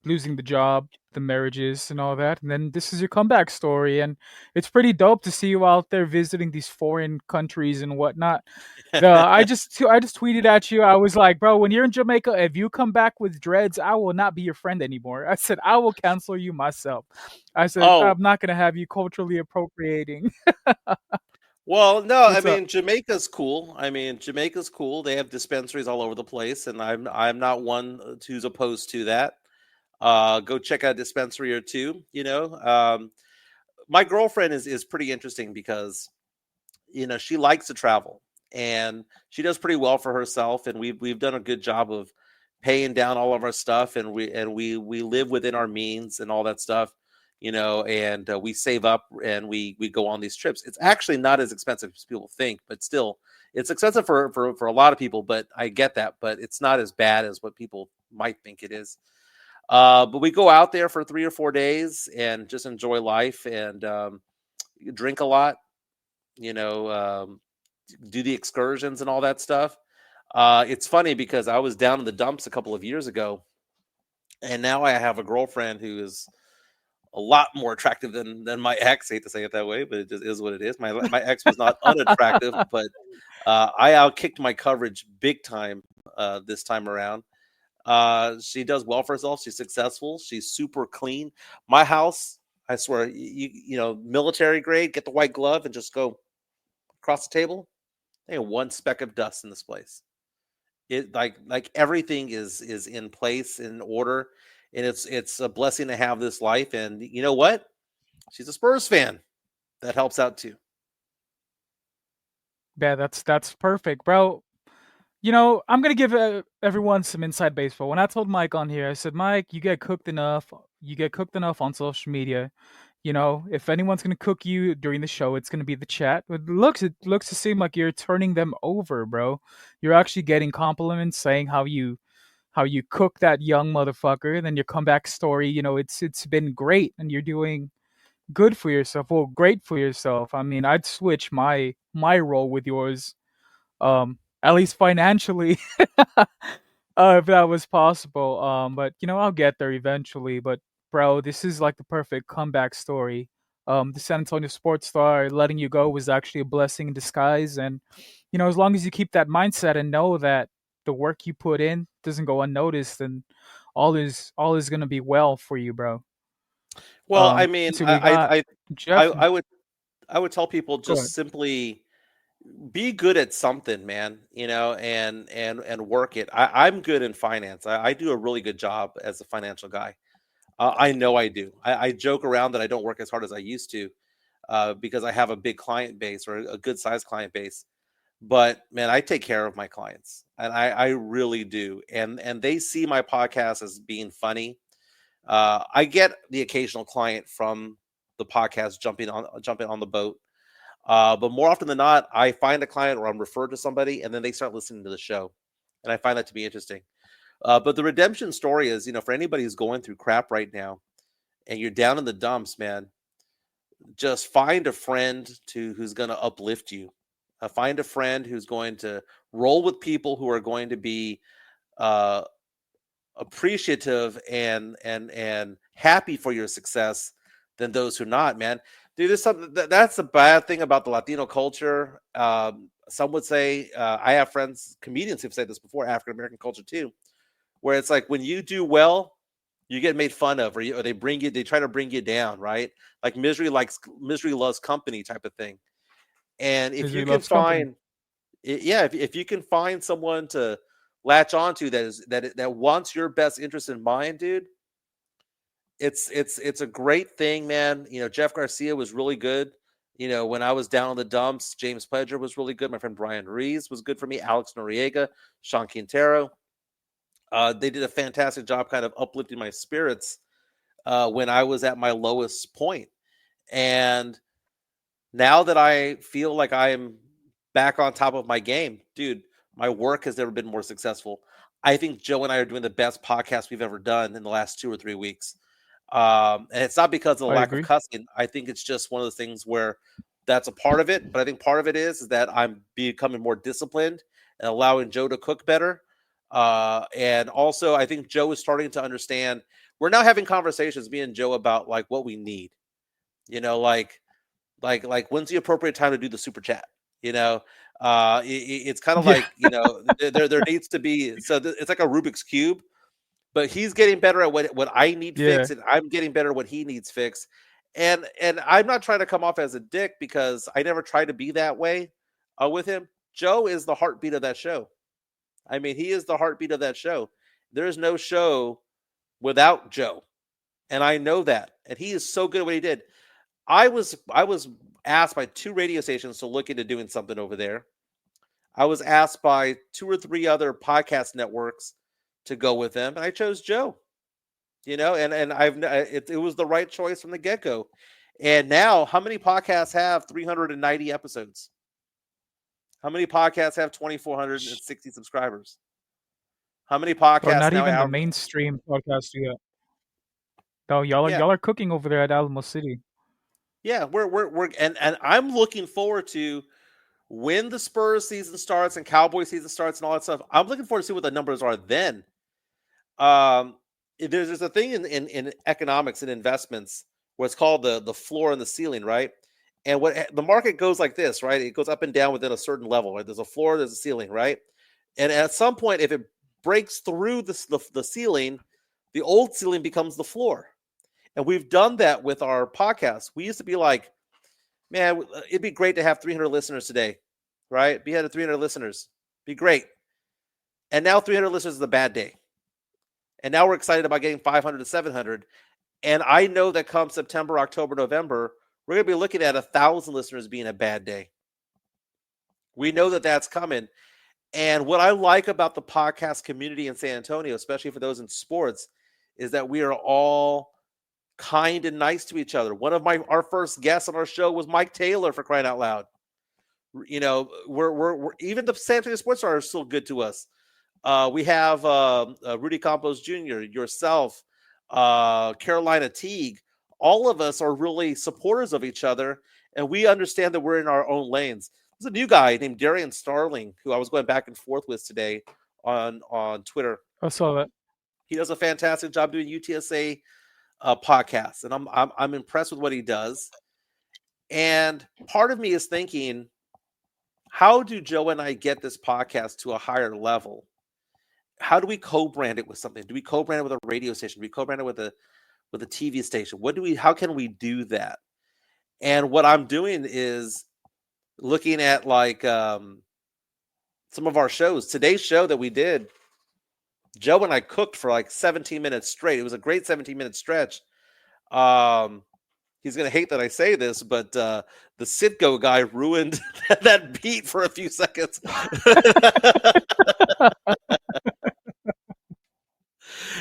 losing the job, the marriages, and all that. And then this is your comeback story, and it's pretty dope to see you out there visiting these foreign countries and whatnot. I just tweeted at you. I was like, bro, when you're in Jamaica, if you come back with dreads, I will not be your friend anymore. I said I will cancel you myself. I said Oh, I'm not gonna have you culturally appropriating. well, no, I What's up? mean Jamaica's cool. I mean Jamaica's cool. They have dispensaries all over the place, and I'm not one who's opposed to that. Go check out a dispensary or two. My girlfriend is pretty interesting because she likes to travel and she does pretty well for herself, and we've done a good job of paying down all of our stuff, and we live within our means and all that stuff, and we save up and we go on these trips. It's actually not as expensive as people think, but still it's expensive for a lot of people, but I get that, but it's not as bad as what people might think it is. But we go out there for 3 or 4 days and just enjoy life, and drink a lot, you know, um, do the excursions and all that stuff. It's funny because I was down in the dumps a couple of years ago, and now I have a girlfriend who is a lot more attractive than my ex. I hate to say it that way, but it just is what it is. My ex was not unattractive, but I outkicked my coverage big time this time around. She does well for herself. She's successful. She's super clean. My house, I swear, military grade. Get the white glove and just go across the table. Ain't one speck of dust in this place. It like everything is in place, in order, and it's a blessing to have this life. And you know what? She's a Spurs fan. That helps out too. Yeah, that's perfect, bro. I'm gonna give everyone some inside baseball. When I told Mike on here, I said, Mike, you get cooked enough. You get cooked enough on social media. If anyone's gonna cook you during the show, it's gonna be the chat. It looks to seem like you're turning them over, bro. You're actually getting compliments saying how you cook that young motherfucker. And then your comeback story, it's been great, and you're doing good for yourself. Well, great for yourself. I mean, I'd switch my role with yours, at least financially, if that was possible. But I'll get there eventually. But bro, this is like the perfect comeback story. The San Antonio sports star letting you go was actually a blessing in disguise, and as long as you keep that mindset and know that the work you put in doesn't go unnoticed, then all is gonna be well for you, bro. Well, I mean, So we got I, Jeff. I would I would tell people Go ahead. just simply be good at something, man. And work it. I'm good in finance. I do a really good job as a financial guy. I know I do. I joke around that I don't work as hard as I used to, because I have a big client base, or a good sized client base. But man, I take care of my clients, and I really do. And they see my podcast as being funny. I get the occasional client from the podcast jumping on the boat. But more often than not, I find a client or I'm referred to somebody, and then they start listening to the show, and I find that to be interesting. But the redemption story is, for anybody who's going through crap right now, and you're down in the dumps, man, just find a friend who's going to uplift you. Find a friend who's going to roll with people who are going to be uh, appreciative and happy for your success than those who not, man. Dude, there's something that's a bad thing about the Latino culture. Some would say, I have friends, comedians who've said this before, African American culture too, where it's like when you do well, you get made fun of, or they try to bring you down, right? Like misery loves company type of thing. And if you Misery can loves company. find, yeah, if you can find someone to latch onto that wants your best interest in mind, dude, it's a great thing, man. Jeff Garcia was really good. When I was down in the dumps, James Pledger was really good. My friend Brian Rees was good for me. Alex Noriega, Sean Quintero. They did a fantastic job kind of uplifting my spirits when I was at my lowest point. And now that I feel like I'm back on top of my game, dude, my work has never been more successful. I think Joe and I are doing the best podcast we've ever done in the last 2 or 3 weeks. And it's not because of the I lack of agree. cussing. I think it's just one of those things where that's a part of it. But I think part of it is that I'm becoming more disciplined and allowing Joe to cook better. And also, I think Joe is starting to understand. We're now having conversations, me and Joe, about like what we need. Like when's the appropriate time to do the super chat? It's kind of Yeah. like there needs to be. So it's like a Rubik's cube, but he's getting better at what I need Yeah. fixed, and I'm getting better at what he needs fixed. And I'm not trying to come off as a dick because I never tried to be that way with him. Joe is the heartbeat of that show. I mean, he is the heartbeat of that show. There is no show without Joe, and I know that. And he is so good at what he did. I was asked by 2 radio stations to look into doing something over there. I was asked by 2 or 3 other podcast networks to go with them, and I chose Joe. And it was the right choice from the get go. And now, how many podcasts have 390 episodes? How many podcasts have 2,460 subscribers? How many Or podcasts not now even the have? mainstream podcast yet. No, Yeah, y'all are cooking over there at Alamo City. yeah, we're and I'm looking forward to when the Spurs season starts and Cowboy season starts and all that stuff. I'm looking forward to see what the numbers are then. Um, there's a thing in economics and investments where it's called the floor and the ceiling, right? And what the market goes like this, right? It goes up and down within a certain level, right? There's a floor, there's a ceiling, right? And at some point, if it breaks through the ceiling, the old ceiling becomes the floor. And we've done that with our podcast. We used to be like, man, it'd be great to have 300 listeners today, right? Be had 300 listeners, be great. And now 300 listeners is a bad day. And now we're excited about getting 500 to 700. And I know that come September, October, November, we're going to be looking at 1,000 listeners being a bad day. We know that that's coming. And what I like about the podcast community in San Antonio, especially for those in sports, is that we are all kind and nice to each other. One of our first guests on our show was Mike Taylor, for crying out loud. We're even the San Antonio sports stars are still good to us. We have Rudy Campos Jr., yourself, Carolina Teague. All of us are really supporters of each other, and we understand that we're in our own lanes. There's a new guy named Darian Starling who I was going back and forth with today on Twitter. I saw that. He does a fantastic job doing UTSA podcasts, and I'm impressed with what he does. And part of me is thinking, how do Joe and I get this podcast to a higher level? How do we co-brand it with something? Do we co-brand it with a radio station? Do we co-brand it with a TV station? How can we do that? And what I'm doing is looking at like some of our shows. Today's show that we did, Joe and I cooked for like 17 minutes straight. It was a great 17-minute stretch. He's going to hate that I say this, but the Sitco guy ruined that beat for a few seconds.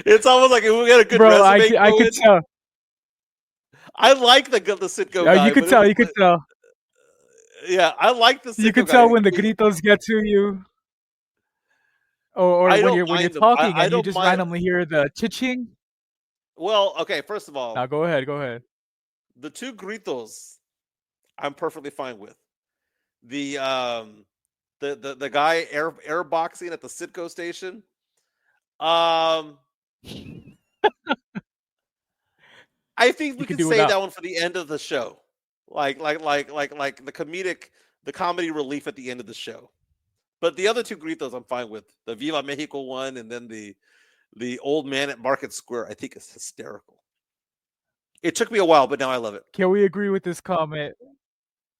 It's almost like we got a good resume. I could tell. I like the Sitco guy. You could tell. You could tell. Yeah, I like the Sitco You could guy. tell when the gritos get to you, or when you're talking and you just randomly hear the chiching. Well, okay. First of all, now go ahead. Go ahead. The 2 gritos, I'm perfectly fine with. The guy airboxing at the Sitco station. I think we can save that one for the end of the show, like the comedy relief at the end of the show. But the other 2 gritos, I'm fine with. The Viva Mexico one, and then the the old man at Market Square, I think is hysterical. It took me a while, but now I love it. Can we agree with this comment?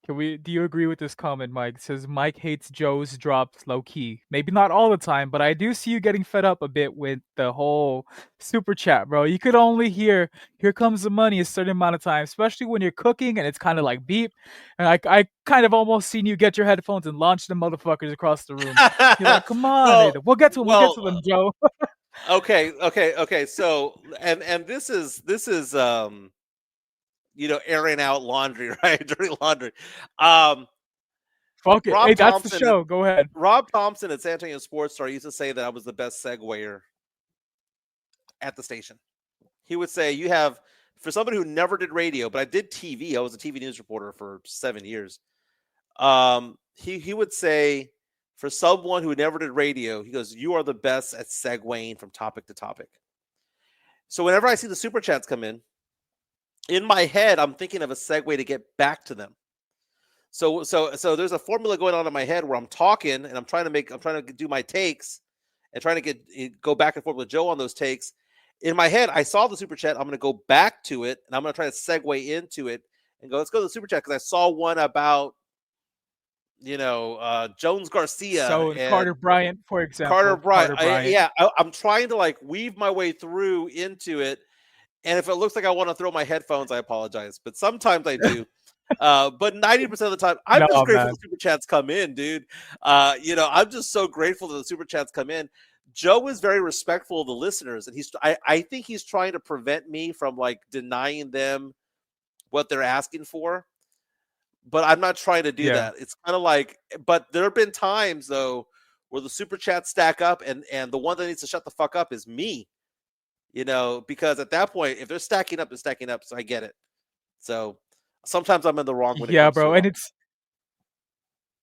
Do you agree with this comment, Mike? It says Mike hates Joe's drops low key. Maybe not all the time, but I do see you getting fed up a bit with the whole super chat, bro. You could only hear "Here comes the money" a certain amount of time, especially when you're cooking and it's kind of like beep. And I kind of almost seen you get your headphones and launch the motherfuckers across the room. You're like, come on, well, we'll get to them. We'll get to them, Joe. okay. So, and this is airing out laundry, right? Dirty laundry. Fuck it. Rob Hey, that's the Thompson. show. Go ahead. Rob Thompson at San Antonio Sports Star used to say that I was the best segwayer at the station. He would say, "You have for somebody who never did radio, but I did TV. I was a TV news reporter for 7 years." He would say, for someone who never did radio, he goes, "You are the best at segueing from topic to topic." So whenever I see the super chats come in my head, I'm thinking of a segue to get back to them. So there's a formula going on in my head where I'm talking and I'm trying to do my takes and trying to go back and forth with Joe on those takes. In my head, I saw the super chat. I'm going to go back to it and I'm going to try to segue into it and go, let's go to the super chat because I saw one about Jones Garcia. So and Carter Bryant, for example. Carter Bryant. Bryant. I'm trying to weave my way through into it. And if it looks like I want to throw my headphones, I apologize. But sometimes I do. But 90% of the time, I'm just grateful the super chats come in, dude. I'm just so grateful that the super chats come in. Joe is very respectful of the listeners, and I think he's trying to prevent me from denying them what they're asking for. But I'm not trying to do that. It's kind of but there have been times though where the super chats stack up, and the one that needs to shut the fuck up is me. Because at that point, if they're stacking up, they're stacking up. So I get it. So sometimes I'm in the wrong. Bro, and it's.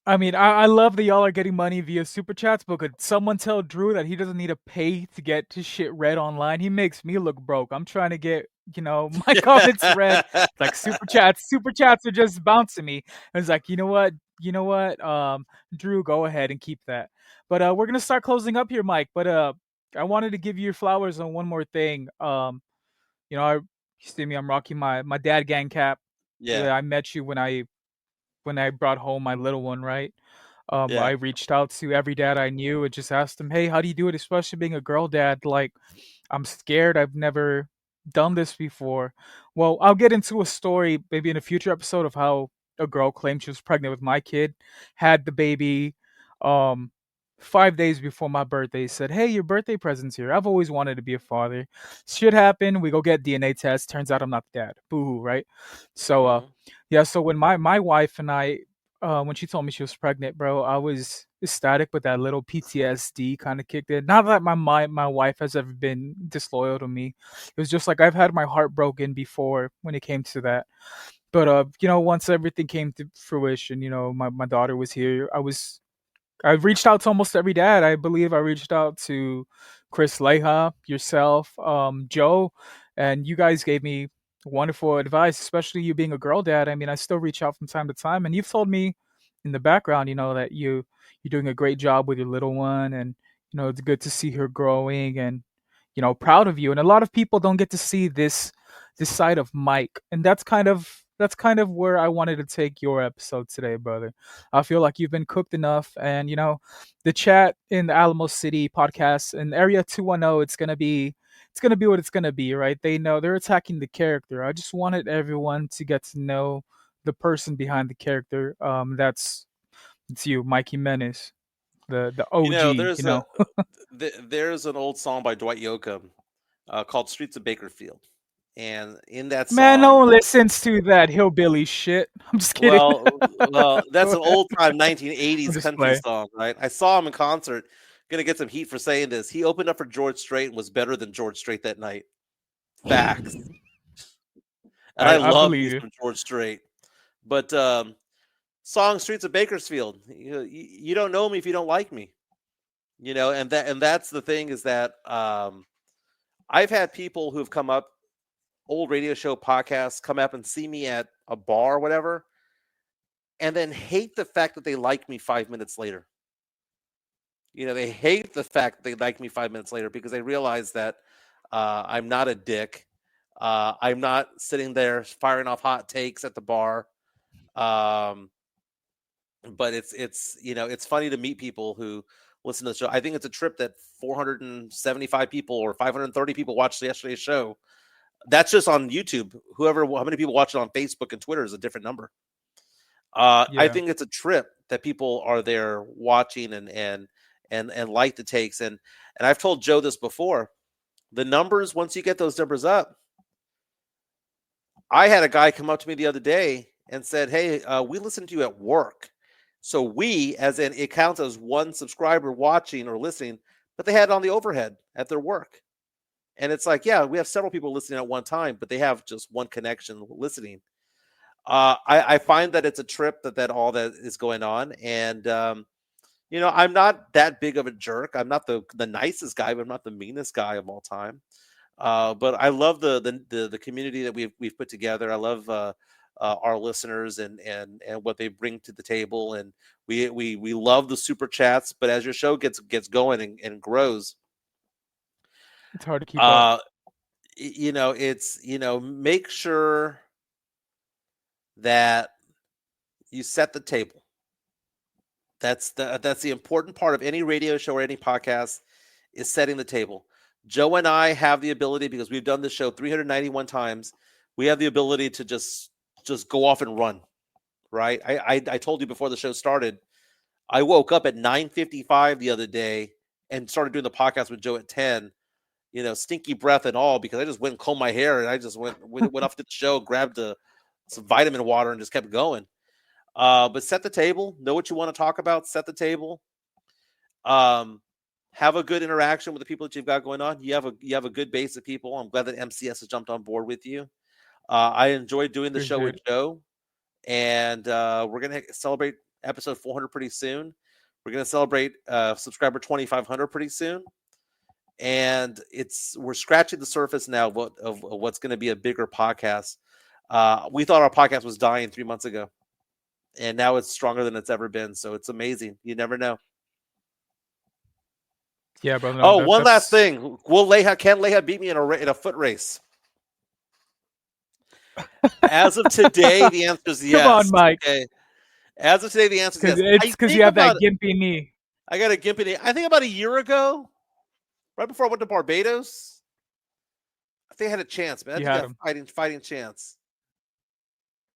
I mean, I love that y'all are getting money via super chats, but could someone tell Drew that he doesn't need to pay to get his shit read online? He makes me look broke. I'm trying to get my comments read. Like super chats are just bouncing me. I was like, you know what, Drew, go ahead and keep that. But we're gonna start closing up here, Mike. But I wanted to give you your flowers on one more thing. You see me, I'm rocking my dad gang cap. Yeah. I met you when I brought home my little one, right? I reached out to every dad I knew and just asked them, hey, how do you do it? Especially being a girl dad. I'm scared. I've never done this before. Well, I'll get into a story maybe in a future episode of how a girl claimed she was pregnant with my kid, had the baby 5 days before my birthday, said, hey, your birthday present's here. I've always wanted to be a father. Shit happened. We go get DNA test. Turns out I'm not the dad. Boo-hoo, right? So, so when my wife and I, when she told me she was pregnant, bro, I was ecstatic, but that little PTSD kind of kicked in. Not that my wife has ever been disloyal to me. It was just like I've had my heart broken before when it came to that. But once everything came to fruition, my daughter was here. I reached out to almost every dad. I believe I reached out to Chris Leha, yourself, Joe, and you guys gave me wonderful advice, especially you being a girl dad. I mean, I still reach out from time to time, and you've told me in the background, that you're doing a great job with your little one, and it's good to see her growing, and proud of you. And a lot of people don't get to see this side of Mike, and that's kind of where I wanted to take your episode today, brother. I feel like you've been cooked enough, and the chat in the Alamo City podcast in Area 210, it's gonna be what it's gonna be, right? They know they're attacking the character. I just wanted everyone to get to know the person behind the character. It's you, Mike Jimenez, the OG. There's an old song by Dwight Yoakam called "Streets of Bakerfield." And in that song, man, no one listens to that hillbilly shit. I'm just kidding. Well, that's an old time 1980s country song, right? I saw him in concert. Gonna get some heat for saying this. He opened up for George Strait and was better than George Strait that night. Facts. And I love me from George Strait. But song "Streets of Bakersfield." You don't know me if you don't like me. And that's the thing is that I've had people who've come up, old radio show podcasts, come up and see me at a bar or whatever, and then hate the fact that they like me 5 minutes later. They hate the fact they like me 5 minutes later because they realize that I'm not a dick. I'm not sitting there firing off hot takes at the bar. But it's funny to meet people who listen to the show. I think it's a trip that 475 people or 530 people watched yesterday's show. That's just on YouTube. How many people watch it on Facebook and Twitter is a different number. I think it's a trip that people are there watching and like the takes. And I've told Joe this before. The numbers, once you get those numbers up, I had a guy come up to me the other day and said, "Hey, we listened to you at work." So we, as in it counts as one subscriber watching or listening, but they had it on the overhead at their work. And it's like, yeah, we have several people listening at one time, but they have just one connection listening. I find that it's a trip that all that is going on. And, I'm not that big of a jerk. I'm not the nicest guy, but I'm not the meanest guy of all time. But I love the community that we've put together. I love our listeners and what they bring to the table, and we love the super chats. But as your show gets going and grows, it's hard to keep up. Make sure that you set the table. That's the important part of any radio show or any podcast is setting the table. Joe and I have the ability, because we've done this show 391 times, we have the ability to just go off and run, right? I told you before the show started, I woke up at 9:55 the other day and started doing the podcast with Joe at 10, stinky breath and all, because I just went and combed my hair and I just went off to the show, grabbed some vitamin water and just kept going. But set the table, know what you want to talk about, set the table. Have a good interaction with the people that you've got going on. You have a good base of people. I'm glad that MCS has jumped on board with you. I enjoyed doing the show with Joe, and we're going to celebrate episode 400 pretty soon. We're going to celebrate subscriber 2,500 pretty soon. And we're scratching the surface now of what's going to be a bigger podcast. We thought our podcast was dying 3 months ago, and now it's stronger than it's ever been. So it's amazing. You never know. Yeah, brother. No, one last thing. Can Leha beat me in a foot race? As of today, the answer is yes. Come on, Mike. Okay. As of today, the answer is yes. It's because you have that gimpy knee. I got a gimpy knee. I think about a year ago, right before I went to Barbados, I think I had a chance, man. I think I had a fighting chance.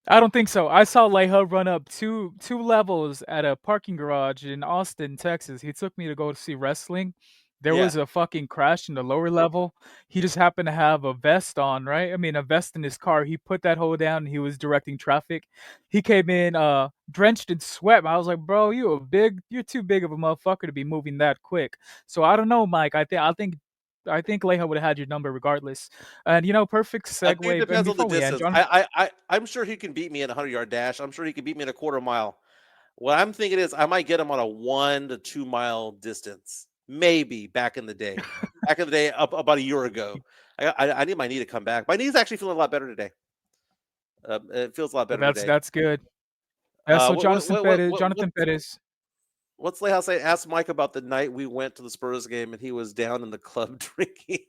I don't think so. I saw Leha run up two levels at a parking garage in Austin, Texas. He took me to go see wrestling. There was a fucking crash in the lower level. He just happened to have a vest on, right? I mean, a vest in his car. He put that hole down and he was directing traffic. He came in drenched in sweat. I was like, bro, you're too big of a motherfucker to be moving that quick. So I don't know, Mike. I think Leha would have had your number regardless. And, perfect segue. I think it depends on the distance. I'm sure he can beat me in a 100-yard dash. I'm sure he can beat me in a quarter mile. What I'm thinking is I might get him on a 1 to 2 mile distance. Maybe back in the day. Up about a year ago. I need my knee to come back. My knee's actually feeling a lot better today. It feels a lot better today. That's good. So Jonathan Perez. What's Leha saying? Ask Mike about the night we went to the Spurs game and he was down in the club drinking.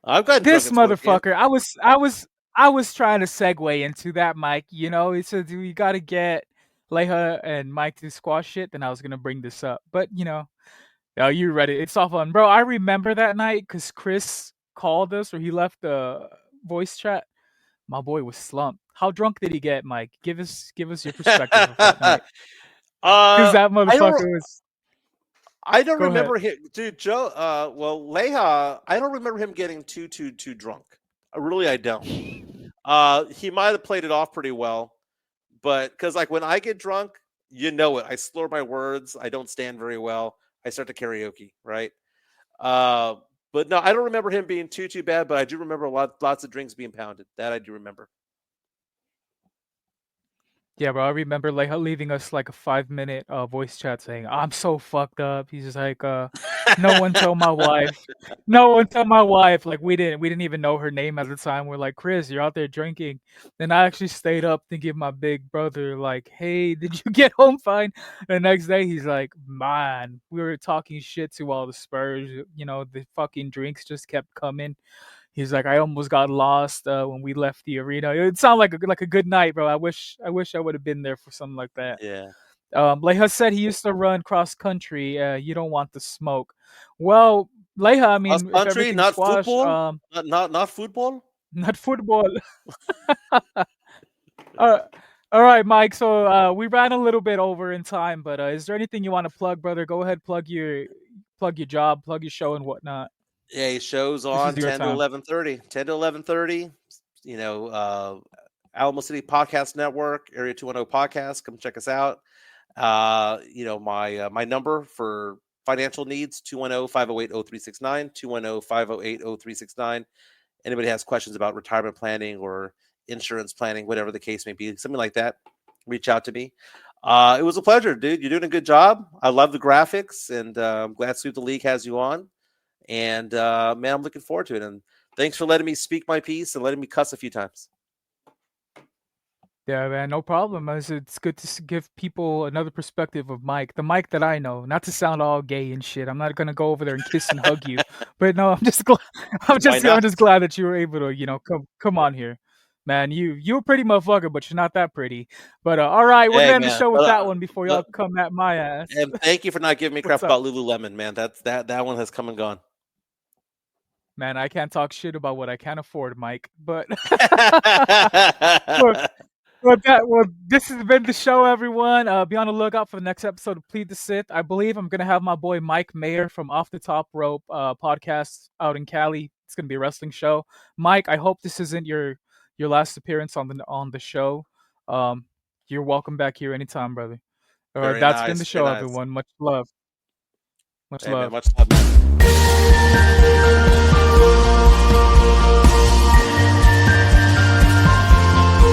I've got this motherfucker. I was trying to segue into that, Mike. He said we got to get Leha and Mike to squash it. Then I was gonna bring this up, but you read it. It's all fun, bro. I remember that night because Chris called us or he left the voice chat. My boy was slumped. How drunk did he get, Mike? Give us your perspective of that night. Because that motherfucker was. I don't remember him, dude. Joe. Leha. I don't remember him getting too drunk. I don't. He might have played it off pretty well, but because when I get drunk, I slur my words. I don't stand very well. I start to karaoke, right? But no, I don't remember him being too bad. But I do remember lots of drinks being pounded. That I do remember. Yeah, bro, I remember leaving us like a 5-minute voice chat saying, I'm so fucked up. He's just like, No one tell my wife. No one tell my wife. Like we didn't even know her name at the time. We're like, Chris, you're out there drinking. Then I actually stayed up to give my big brother like, hey, did you get home fine? The next day he's like, man, we were talking shit to all the Spurs. The fucking drinks just kept coming. He's like, I almost got lost when we left the arena. It sounded like a good night, bro. I wish I would have been there for something like that. Yeah. Leha said he used to run cross country. You don't want the smoke. Well, Leha, I Cross mean, if country, everything's not squash, football? Not football? not football. uh, all right, Mike. So we ran a little bit over in time, but is there anything you want to plug, brother? Go ahead, plug your job, plug your show, and whatnot. Yeah, he shows This on is your 10 to time. 11:30. 10 to 11:30. Alamo City Podcast Network, Area 210 Podcast. Come check us out. My number for financial needs, 210-508-0369, 210-508-0369. Anybody has questions about retirement planning or insurance planning, whatever the case may be, something like that, reach out to me. It was a pleasure, dude. You're doing a good job. I love the graphics, and I'm glad Sweep the League has you on. And man, I'm looking forward to it. And thanks for letting me speak my piece and letting me cuss a few times. Yeah, man, no problem. It's good to give people another perspective of Mike, the Mike that I know. Not to sound all gay and shit. I'm not gonna go over there and kiss and hug you, but no, I'm just glad. I'm just glad that you were able to, come on here, man. You're a pretty motherfucker, but you're not that pretty. But all right, we're gonna end the show with that one before y'all come at my ass. And thank you for not giving me crap about Lululemon, man. That one has come and gone. Man, I can't talk shit about what I can't afford, Mike. But this has been the show, everyone. Be on the lookout for the next episode of Plead the Sith. I believe I'm gonna have my boy Mike Mayer from Off the Top Rope podcast out in Cali. It's gonna be a wrestling show. Mike, I hope this isn't your last appearance on the show. You're welcome back here anytime, brother. All right, that's been the show, everyone. Much love. Much love. Man, much love, man.